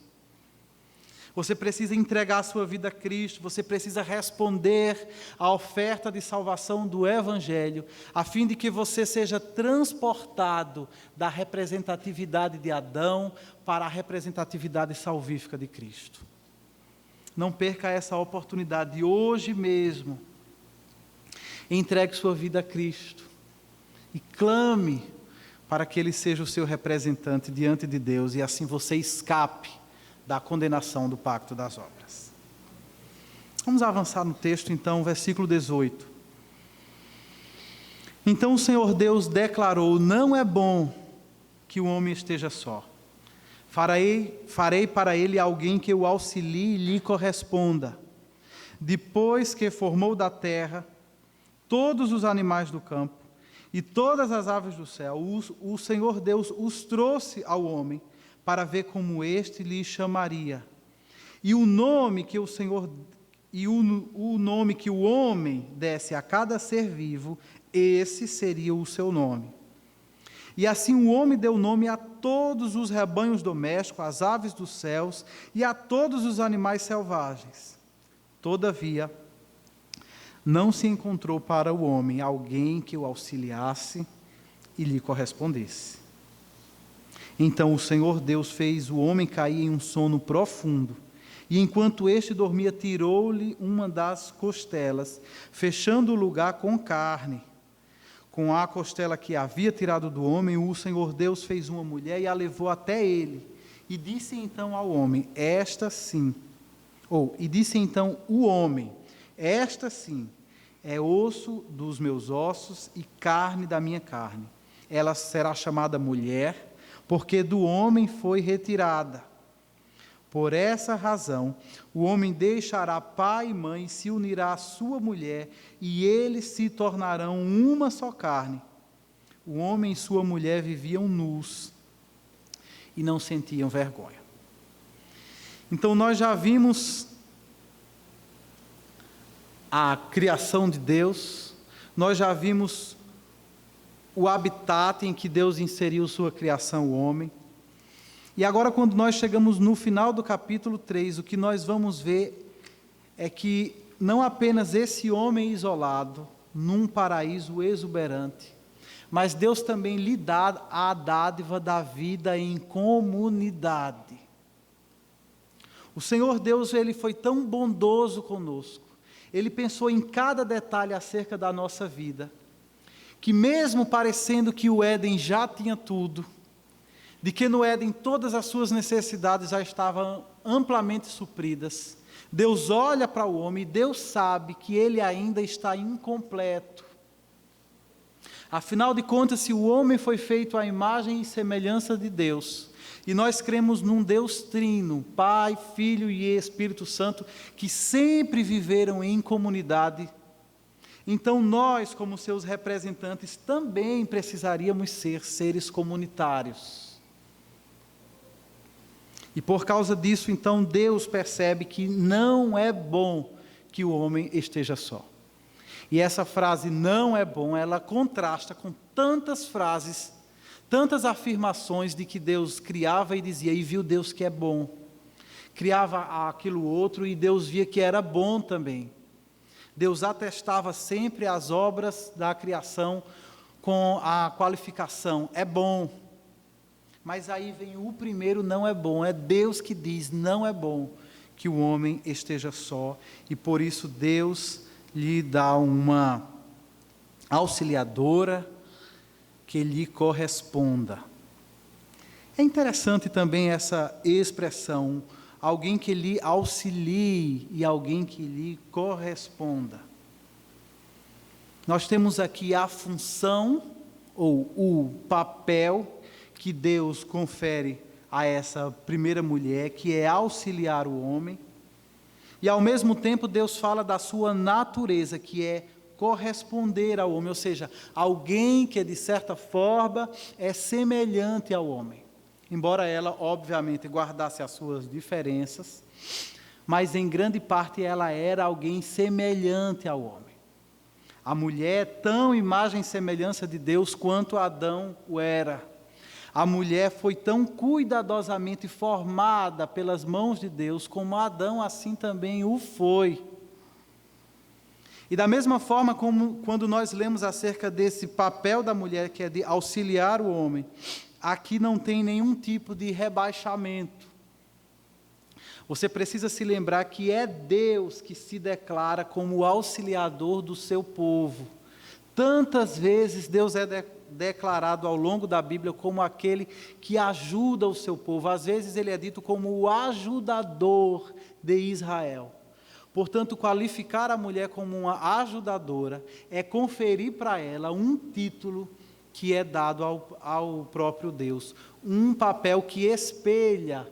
Você precisa entregar a sua vida a Cristo, você precisa responder à oferta de salvação do Evangelho, a fim de que você seja transportado da representatividade de Adão para a representatividade salvífica de Cristo. Não perca essa oportunidade hoje mesmo. Entregue sua vida a Cristo e clame para que Ele seja o seu representante diante de Deus e assim você escape da condenação do pacto das obras. Vamos avançar no texto então, versículo 18. Então o Senhor Deus declarou: não é bom que o homem esteja só. Farei para ele alguém que o auxilie e lhe corresponda. Depois que formou da terra todos os animais do campo e todas as aves do céu, o Senhor Deus os trouxe ao homem para ver como este lhe chamaria. E o nome que o nome que o homem desse a cada ser vivo, esse seria o seu nome. E assim o homem deu nome a todos os rebanhos domésticos, às aves dos céus e a todos os animais selvagens. Todavia, não se encontrou para o homem alguém que o auxiliasse e lhe correspondesse. Então o Senhor Deus fez o homem cair em um sono profundo, e enquanto este dormia, tirou-lhe uma das costelas, fechando o lugar com carne. Com a costela que havia tirado do homem, o Senhor Deus fez uma mulher e a levou até ele. E disse então ao homem: esta sim. E disse então o homem: esta sim é osso dos meus ossos e carne da minha carne. Ela será chamada mulher, porque do homem foi retirada. Por essa razão, o homem deixará pai e mãe, se unirá à sua mulher, e eles se tornarão uma só carne. O homem e sua mulher viviam nus e não sentiam vergonha. Então nós já vimos a criação de Deus, nós já vimos o habitat em que Deus inseriu sua criação, o homem. E agora, quando nós chegamos no final do capítulo 3, o que nós vamos ver é que não apenas esse homem isolado, num paraíso exuberante, mas Deus também lhe dá a dádiva da vida em comunidade. O Senhor Deus, Ele foi tão bondoso conosco, Ele pensou em cada detalhe acerca da nossa vida, que mesmo parecendo que o Éden já tinha tudo, de que no Éden todas as suas necessidades já estavam amplamente supridas, Deus olha para o homem e Deus sabe que ele ainda está incompleto. Afinal de contas, se o homem foi feito à imagem e semelhança de Deus, e nós cremos num Deus trino, Pai, Filho e Espírito Santo, que sempre viveram em comunidade, então nós, como seus representantes, também precisaríamos ser seres comunitários. E por causa disso, então, Deus percebe que não é bom que o homem esteja só. E essa frase, não é bom, ela contrasta com tantas frases, tantas afirmações de que Deus criava e dizia, e viu Deus que é bom. Criava aquilo outro e Deus via que era bom também. Deus atestava sempre as obras da criação com a qualificação, é bom. Mas aí vem o primeiro não é bom, é Deus que diz, não é bom que o homem esteja só, e por isso Deus lhe dá uma auxiliadora que lhe corresponda. É interessante também essa expressão, alguém que lhe auxilie e alguém que lhe corresponda. Nós temos aqui a função, ou o papel, que Deus confere a essa primeira mulher, que é auxiliar o homem, e ao mesmo tempo Deus fala da sua natureza, que é corresponder ao homem, ou seja, alguém que de certa forma é semelhante ao homem, embora ela obviamente guardasse as suas diferenças, mas em grande parte ela era alguém semelhante ao homem. A mulher é tão imagem e semelhança de Deus quanto Adão o era. A mulher foi tão cuidadosamente formada pelas mãos de Deus, como Adão assim também o foi. E da mesma forma como quando nós lemos acerca desse papel da mulher, que é de auxiliar o homem, aqui não tem nenhum tipo de rebaixamento. Você precisa se lembrar que é Deus que se declara como o auxiliador do seu povo. Tantas vezes Deus é declarado ao longo da Bíblia como aquele que ajuda o seu povo. Às vezes ele é dito como o ajudador de Israel. Portanto, qualificar a mulher como uma ajudadora é conferir para ela um título que é dado ao próprio Deus. Um papel que espelha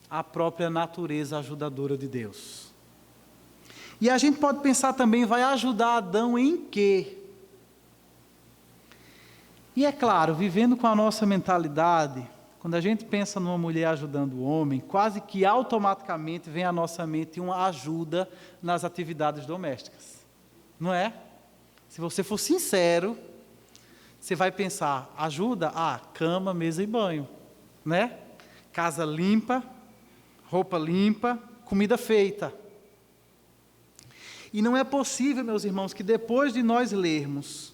a própria natureza ajudadora de Deus. E a gente pode pensar também, vai ajudar Adão em quê? E é claro, vivendo com a nossa mentalidade, quando a gente pensa numa mulher ajudando o homem, quase que automaticamente vem à nossa mente uma ajuda nas atividades domésticas. Não é? Se você for sincero, você vai pensar, ajuda? Cama, mesa e banho. Né? Casa limpa, roupa limpa, comida feita. E não é possível, meus irmãos, que depois de nós lermos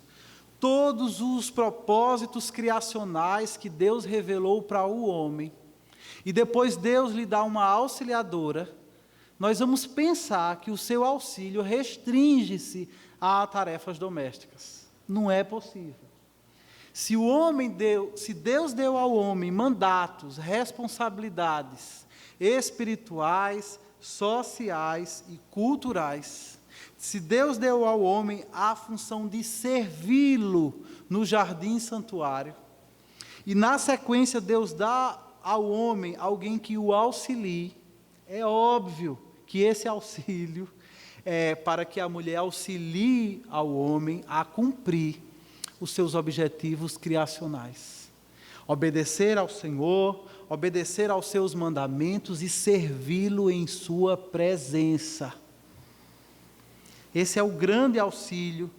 todos os propósitos criacionais que Deus revelou para o homem, e depois Deus lhe dá uma auxiliadora, nós vamos pensar que o seu auxílio restringe-se a tarefas domésticas. Não é possível. Se Deus deu ao homem mandatos, responsabilidades espirituais, sociais e culturais, se Deus deu ao homem a função de servi-lo no jardim santuário, e na sequência Deus dá ao homem alguém que o auxilie, é óbvio que esse auxílio é para que a mulher auxilie ao homem a cumprir os seus objetivos criacionais. Obedecer ao Senhor, obedecer aos seus mandamentos e servi-lo em sua presença. Esse é o grande auxílio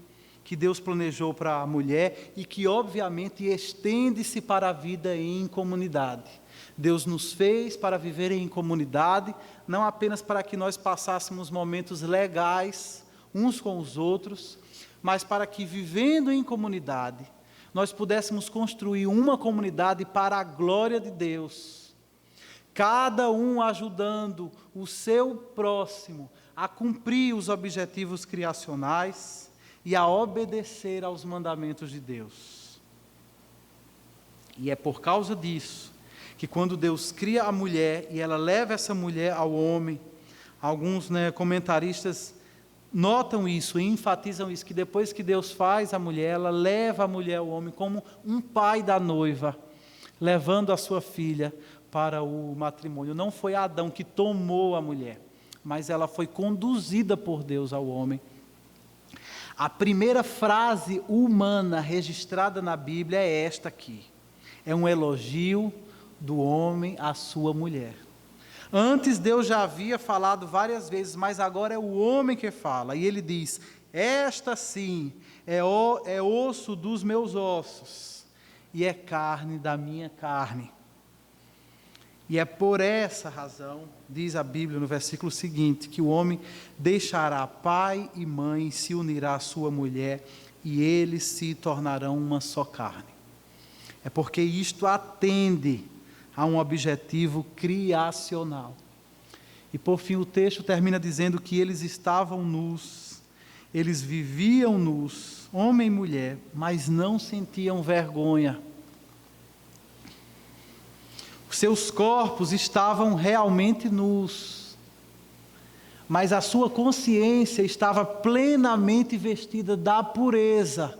que Deus planejou para a mulher e que, obviamente, estende-se para a vida em comunidade. Deus nos fez para viver em comunidade, não apenas para que nós passássemos momentos legais uns com os outros, mas para que, vivendo em comunidade, nós pudéssemos construir uma comunidade para a glória de Deus. Cada um ajudando o seu próximo a cumprir os objetivos criacionais e a obedecer aos mandamentos de Deus. E é por causa disso que quando Deus cria a mulher e ela leva essa mulher ao homem, alguns comentaristas notam isso e enfatizam isso, que depois que Deus faz a mulher, ela leva a mulher ao homem como um pai da noiva, levando a sua filha para o matrimônio. Não foi Adão que tomou a mulher, mas ela foi conduzida por Deus ao homem. A primeira frase humana registrada na Bíblia é esta aqui. É um elogio do homem à sua mulher. Antes Deus já havia falado várias vezes, mas agora é o homem que fala. E ele diz, esta sim é osso dos meus ossos e é carne da minha carne. E é por essa razão, diz a Bíblia no versículo seguinte, que o homem deixará pai e mãe, se unirá à sua mulher, e eles se tornarão uma só carne. É porque isto atende a um objetivo criacional. E por fim o texto termina dizendo que eles estavam nus, eles viviam nus, homem e mulher, mas não sentiam vergonha. Os seus corpos estavam realmente nus, mas a sua consciência estava plenamente vestida da pureza,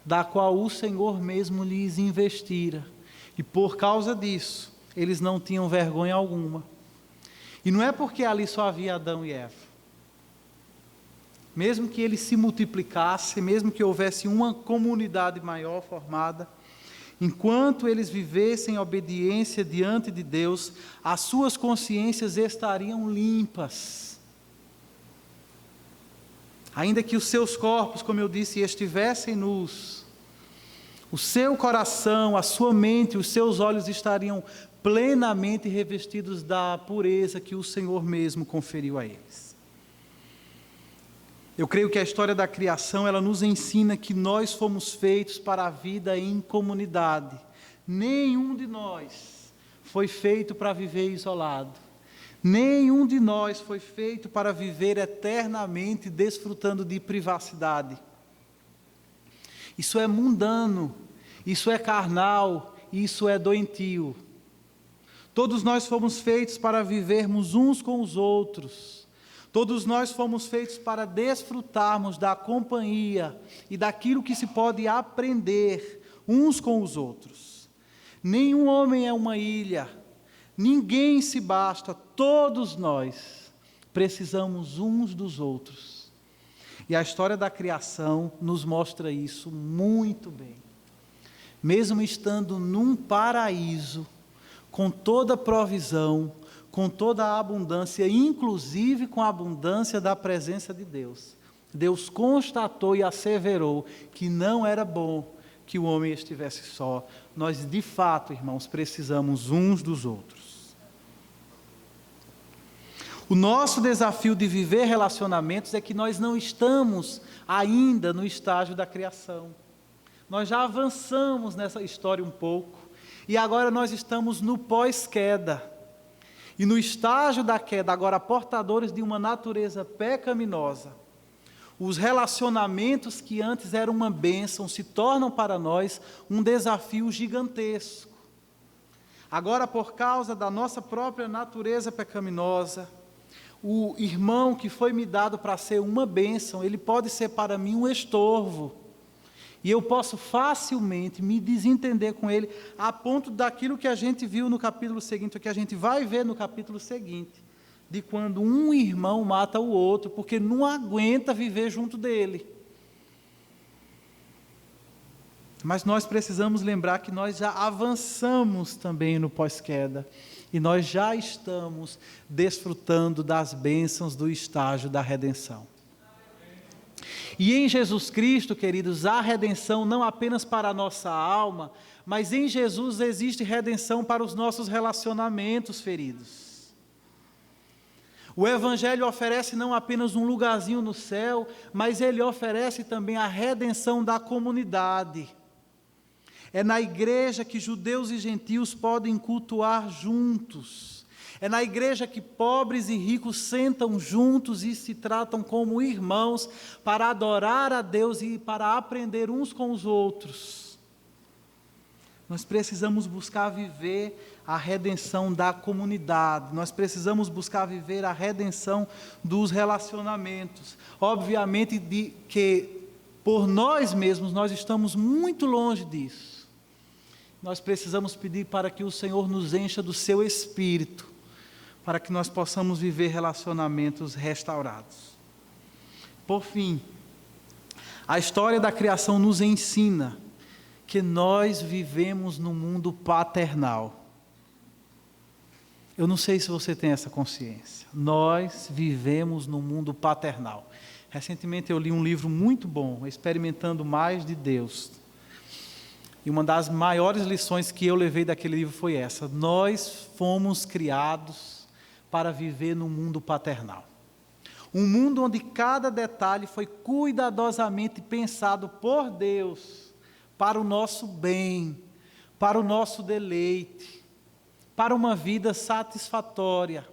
da qual o Senhor mesmo lhes investira. E por causa disso, eles não tinham vergonha alguma. E não é porque ali só havia Adão e Eva. Mesmo que eles se multiplicassem, mesmo que houvesse uma comunidade maior formada, enquanto eles vivessem em obediência diante de Deus, as suas consciências estariam limpas. Ainda que os seus corpos, como eu disse, estivessem nus, o seu coração, a sua mente, os seus olhos estariam plenamente revestidos da pureza que o Senhor mesmo conferiu a eles. Eu creio que a história da criação, ela nos ensina que nós fomos feitos para a vida em comunidade. Nenhum de nós foi feito para viver isolado. Nenhum de nós foi feito para viver eternamente desfrutando de privacidade. Isso é mundano, isso é carnal, isso é doentio. Todos nós fomos feitos para vivermos uns com os outros. Todos nós fomos feitos para desfrutarmos da companhia e daquilo que se pode aprender uns com os outros. Nenhum homem é uma ilha, ninguém se basta, todos nós precisamos uns dos outros. E a história da criação nos mostra isso muito bem. Mesmo estando num paraíso, com toda a provisão, com toda a abundância, inclusive com a abundância da presença de Deus, Deus constatou e asseverou que não era bom que o homem estivesse só. Nós, de fato, irmãos, precisamos uns dos outros. O nosso desafio de viver relacionamentos é que nós não estamos ainda no estágio da criação. Nós já avançamos nessa história um pouco, e agora nós estamos no pós-queda. E no estágio da queda, agora portadores de uma natureza pecaminosa, os relacionamentos que antes eram uma bênção se tornam para nós um desafio gigantesco. Agora, por causa da nossa própria natureza pecaminosa, o irmão que foi me dado para ser uma bênção, ele pode ser para mim um estorvo. E eu posso facilmente me desentender com ele, a ponto daquilo que a gente viu no capítulo seguinte, o que a gente vai ver no capítulo seguinte, de quando um irmão mata o outro, porque não aguenta viver junto dele. Mas nós precisamos lembrar que nós já avançamos também no pós-queda, e nós já estamos desfrutando das bênçãos do estágio da redenção. E em Jesus Cristo, queridos, há redenção não apenas para a nossa alma, mas em Jesus existe redenção para os nossos relacionamentos feridos. O Evangelho oferece não apenas um lugarzinho no céu, mas ele oferece também a redenção da comunidade. É na igreja que judeus e gentios podem cultuar juntos. É na igreja que pobres e ricos sentam juntos e se tratam como irmãos para adorar a Deus e para aprender uns com os outros. Nós precisamos buscar viver a redenção da comunidade. Nós precisamos buscar viver a redenção dos relacionamentos. Obviamente que por nós mesmos nós estamos muito longe disso. Nós precisamos pedir para que o Senhor nos encha do seu Espírito, para que nós possamos viver relacionamentos restaurados. Por fim, a história da criação nos ensina que nós vivemos num mundo paternal. Eu não sei se você tem essa consciência. Nós vivemos num mundo paternal. Recentemente eu li um livro muito bom, Experimentando Mais de Deus. E uma das maiores lições que eu levei daquele livro foi essa: nós fomos criados para viver no mundo paternal. Um mundo onde cada detalhe foi cuidadosamente pensado por Deus para o nosso bem, para o nosso deleite, para uma vida satisfatória.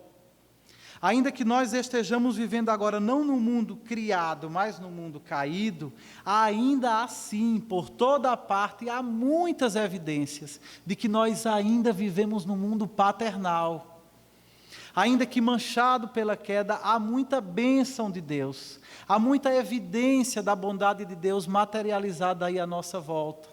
Ainda que nós estejamos vivendo agora não no mundo criado, mas no mundo caído, ainda assim, por toda a parte, há muitas evidências de que nós ainda vivemos no mundo paternal. Ainda que manchado pela queda, há muita bênção de Deus, há muita evidência da bondade de Deus materializada aí à nossa volta.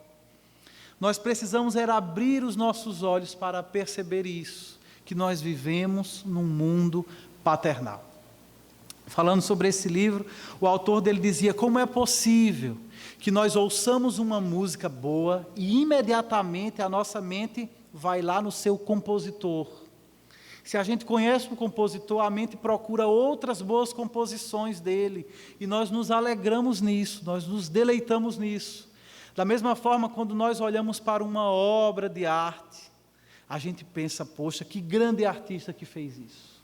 Nós precisamos abrir os nossos olhos para perceber isso, que nós vivemos num mundo paternal. Falando sobre esse livro, o autor dele dizia: como é possível que nós ouçamos uma música boa e imediatamente a nossa mente vai lá no seu compositor. Se a gente conhece o compositor, a mente procura outras boas composições dele, e nós nos alegramos nisso, nós nos deleitamos nisso. Da mesma forma, quando nós olhamos para uma obra de arte, a gente pensa: poxa, que grande artista que fez isso.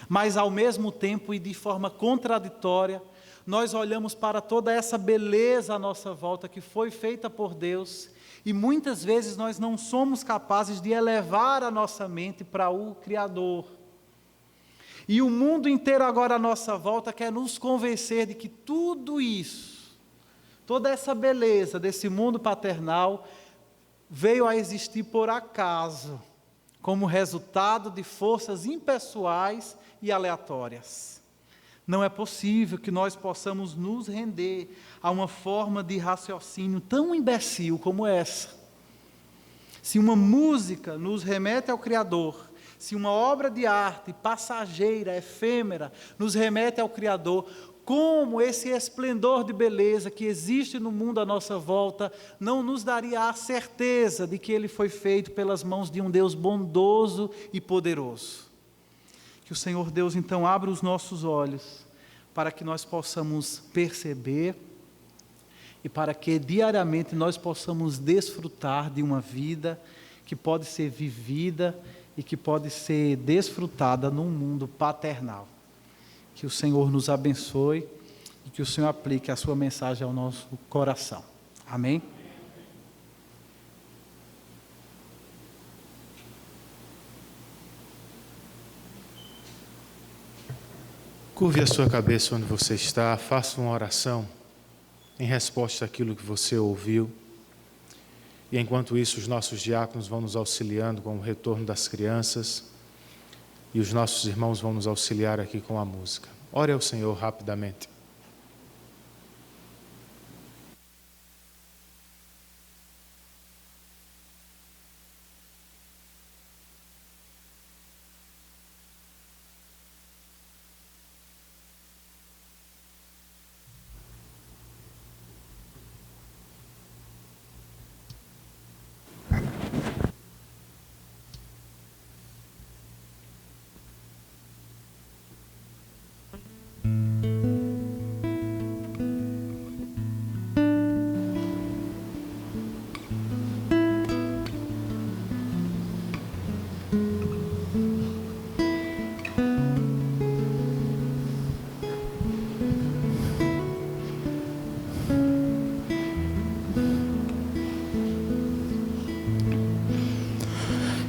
Mas ao mesmo tempo e de forma contraditória, nós olhamos para toda essa beleza à nossa volta que foi feita por Deus, e muitas vezes nós não somos capazes de elevar a nossa mente para o Criador. E o mundo inteiro agora à nossa volta quer nos convencer de que tudo isso, toda essa beleza desse mundo paternal, veio a existir por acaso, como resultado de forças impessoais e aleatórias. Não é possível que nós possamos nos render a uma forma de raciocínio tão imbecil como essa. Se uma música nos remete ao Criador, se uma obra de arte passageira, efêmera, nos remete ao Criador, como esse esplendor de beleza que existe no mundo à nossa volta não nos daria a certeza de que ele foi feito pelas mãos de um Deus bondoso e poderoso? Que o Senhor Deus então abra os nossos olhos para que nós possamos perceber e para que diariamente nós possamos desfrutar de uma vida que pode ser vivida e que pode ser desfrutada num mundo paternal. Que o Senhor nos abençoe e que o Senhor aplique a sua mensagem ao nosso coração. Amém? Curve a sua cabeça onde você está, faça uma oração em resposta àquilo que você ouviu. E enquanto isso, os nossos diáconos vão nos auxiliando com o retorno das crianças e os nossos irmãos vão nos auxiliar aqui com a música. Ore ao Senhor rapidamente.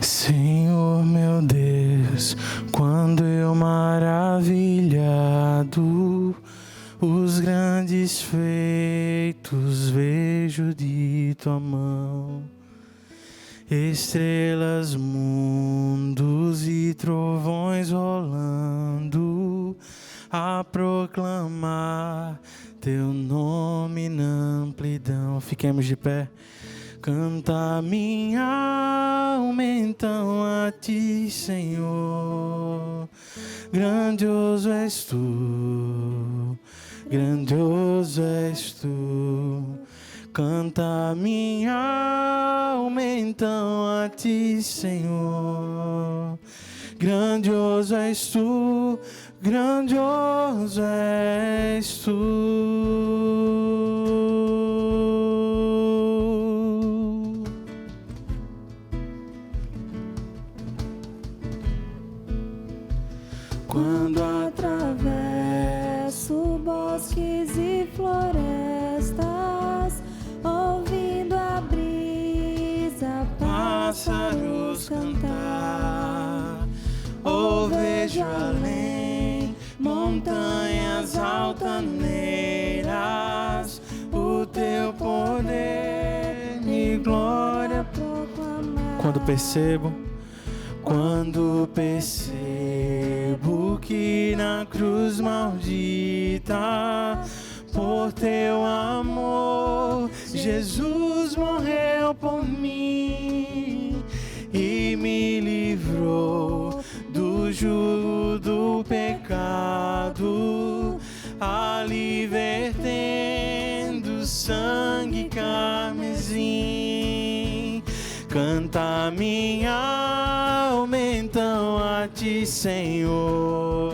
Senhor meu Deus, quando eu maravilhado os grandes feitos vejo de tua mão, estrelas, mundos e trovões rolando a proclamar teu nome na amplidão. Fiquemos de pé. Canta minha alma então a ti, Senhor. Grandioso és tu, grandioso és tu. Canta minha alma então a ti, Senhor. Grandioso és tu, grandioso és tu. Quando através Atravessaço bosques e florestas, ouvindo a brisa, pássaros cantar. Ou vejo além montanhas altaneiras, o teu poder e glória proclamar. Quando percebo que na cruz maldita, por teu amor, Jesus morreu por mim e me livrou do jugo do pecado, ali vertendo sangue carmesim. Canta minha alma então a ti, Senhor.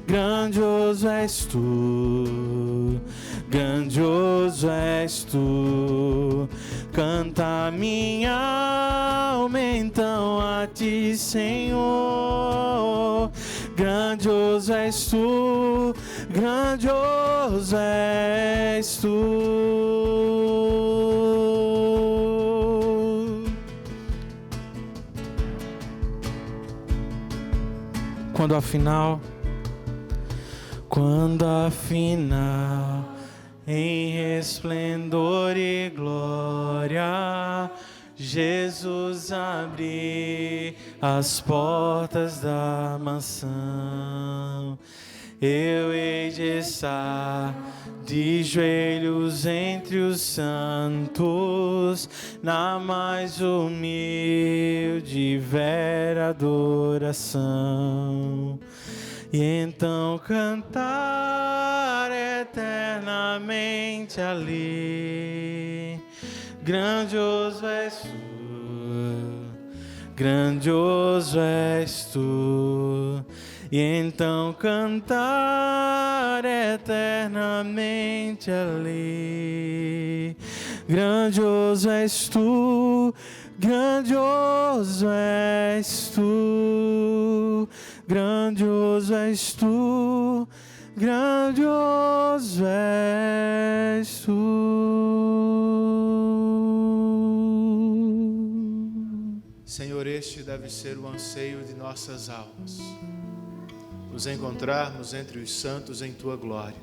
Grandioso és tu, grandioso és tu. Canta minha alma então a ti, Senhor. Grandioso és tu, grandioso és tu. Quando afinal em resplendor e glória Jesus abrir as portas da mansão, eu hei de estar de joelhos entre os santos, na mais humilde e vera adoração. E então cantar eternamente ali. Grandioso és tu, grandioso és tu. E então cantar eternamente ali. Grandioso és tu, grandioso és tu. Grandioso és tu, grandioso és tu. Senhor, este deve ser o anseio de nossas almas, nos encontrarmos entre os santos em Tua glória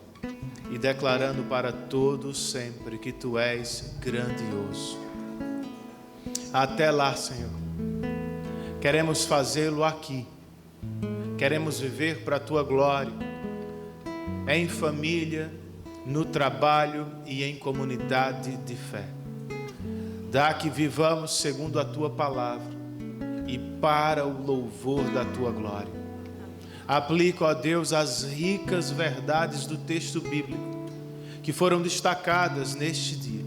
e declarando para todos sempre que Tu és grandioso. Até lá, Senhor, queremos fazê-lo aqui, queremos viver para a Tua glória, em família, no trabalho e em comunidade de fé. Dá que vivamos segundo a Tua palavra e para o louvor da Tua glória. Aplica, ó Deus, as ricas verdades do texto bíblico que foram destacadas neste dia.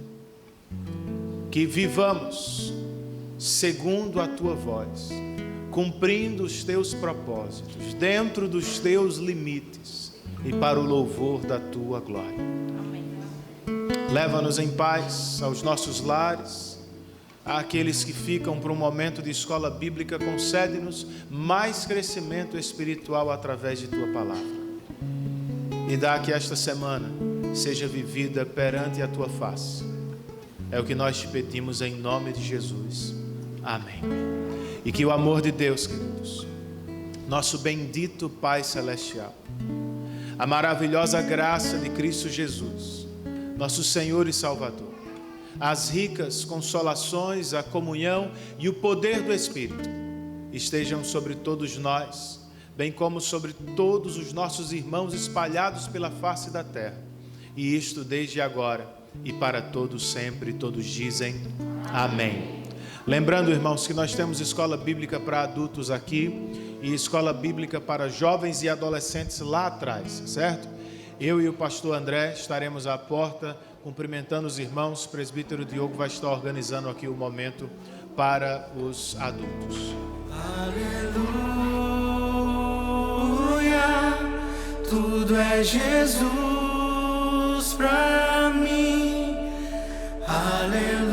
Que vivamos segundo a Tua voz, cumprindo os Teus propósitos, dentro dos Teus limites e para o louvor da Tua glória. Amém. Leva-nos em paz aos nossos lares, àqueles que ficam para um momento de escola bíblica, concede-nos mais crescimento espiritual através de Tua palavra. E dá que esta semana seja vivida perante a Tua face. É o que nós te pedimos em nome de Jesus. Amém. E que o amor de Deus, queridos, nosso bendito Pai Celestial, a maravilhosa graça de Cristo Jesus, nosso Senhor e Salvador, as ricas consolações, a comunhão e o poder do Espírito estejam sobre todos nós, bem como sobre todos os nossos irmãos espalhados pela face da terra, e isto desde agora e para todos sempre. Todos dizem amém. Lembrando, irmãos, que nós temos escola bíblica para adultos aqui e escola bíblica para jovens e adolescentes lá atrás, certo? Eu e o pastor André estaremos à porta cumprimentando os irmãos. O presbítero Diogo vai estar organizando aqui o momento para os adultos. Aleluia, tudo é Jesus pra mim. Aleluia.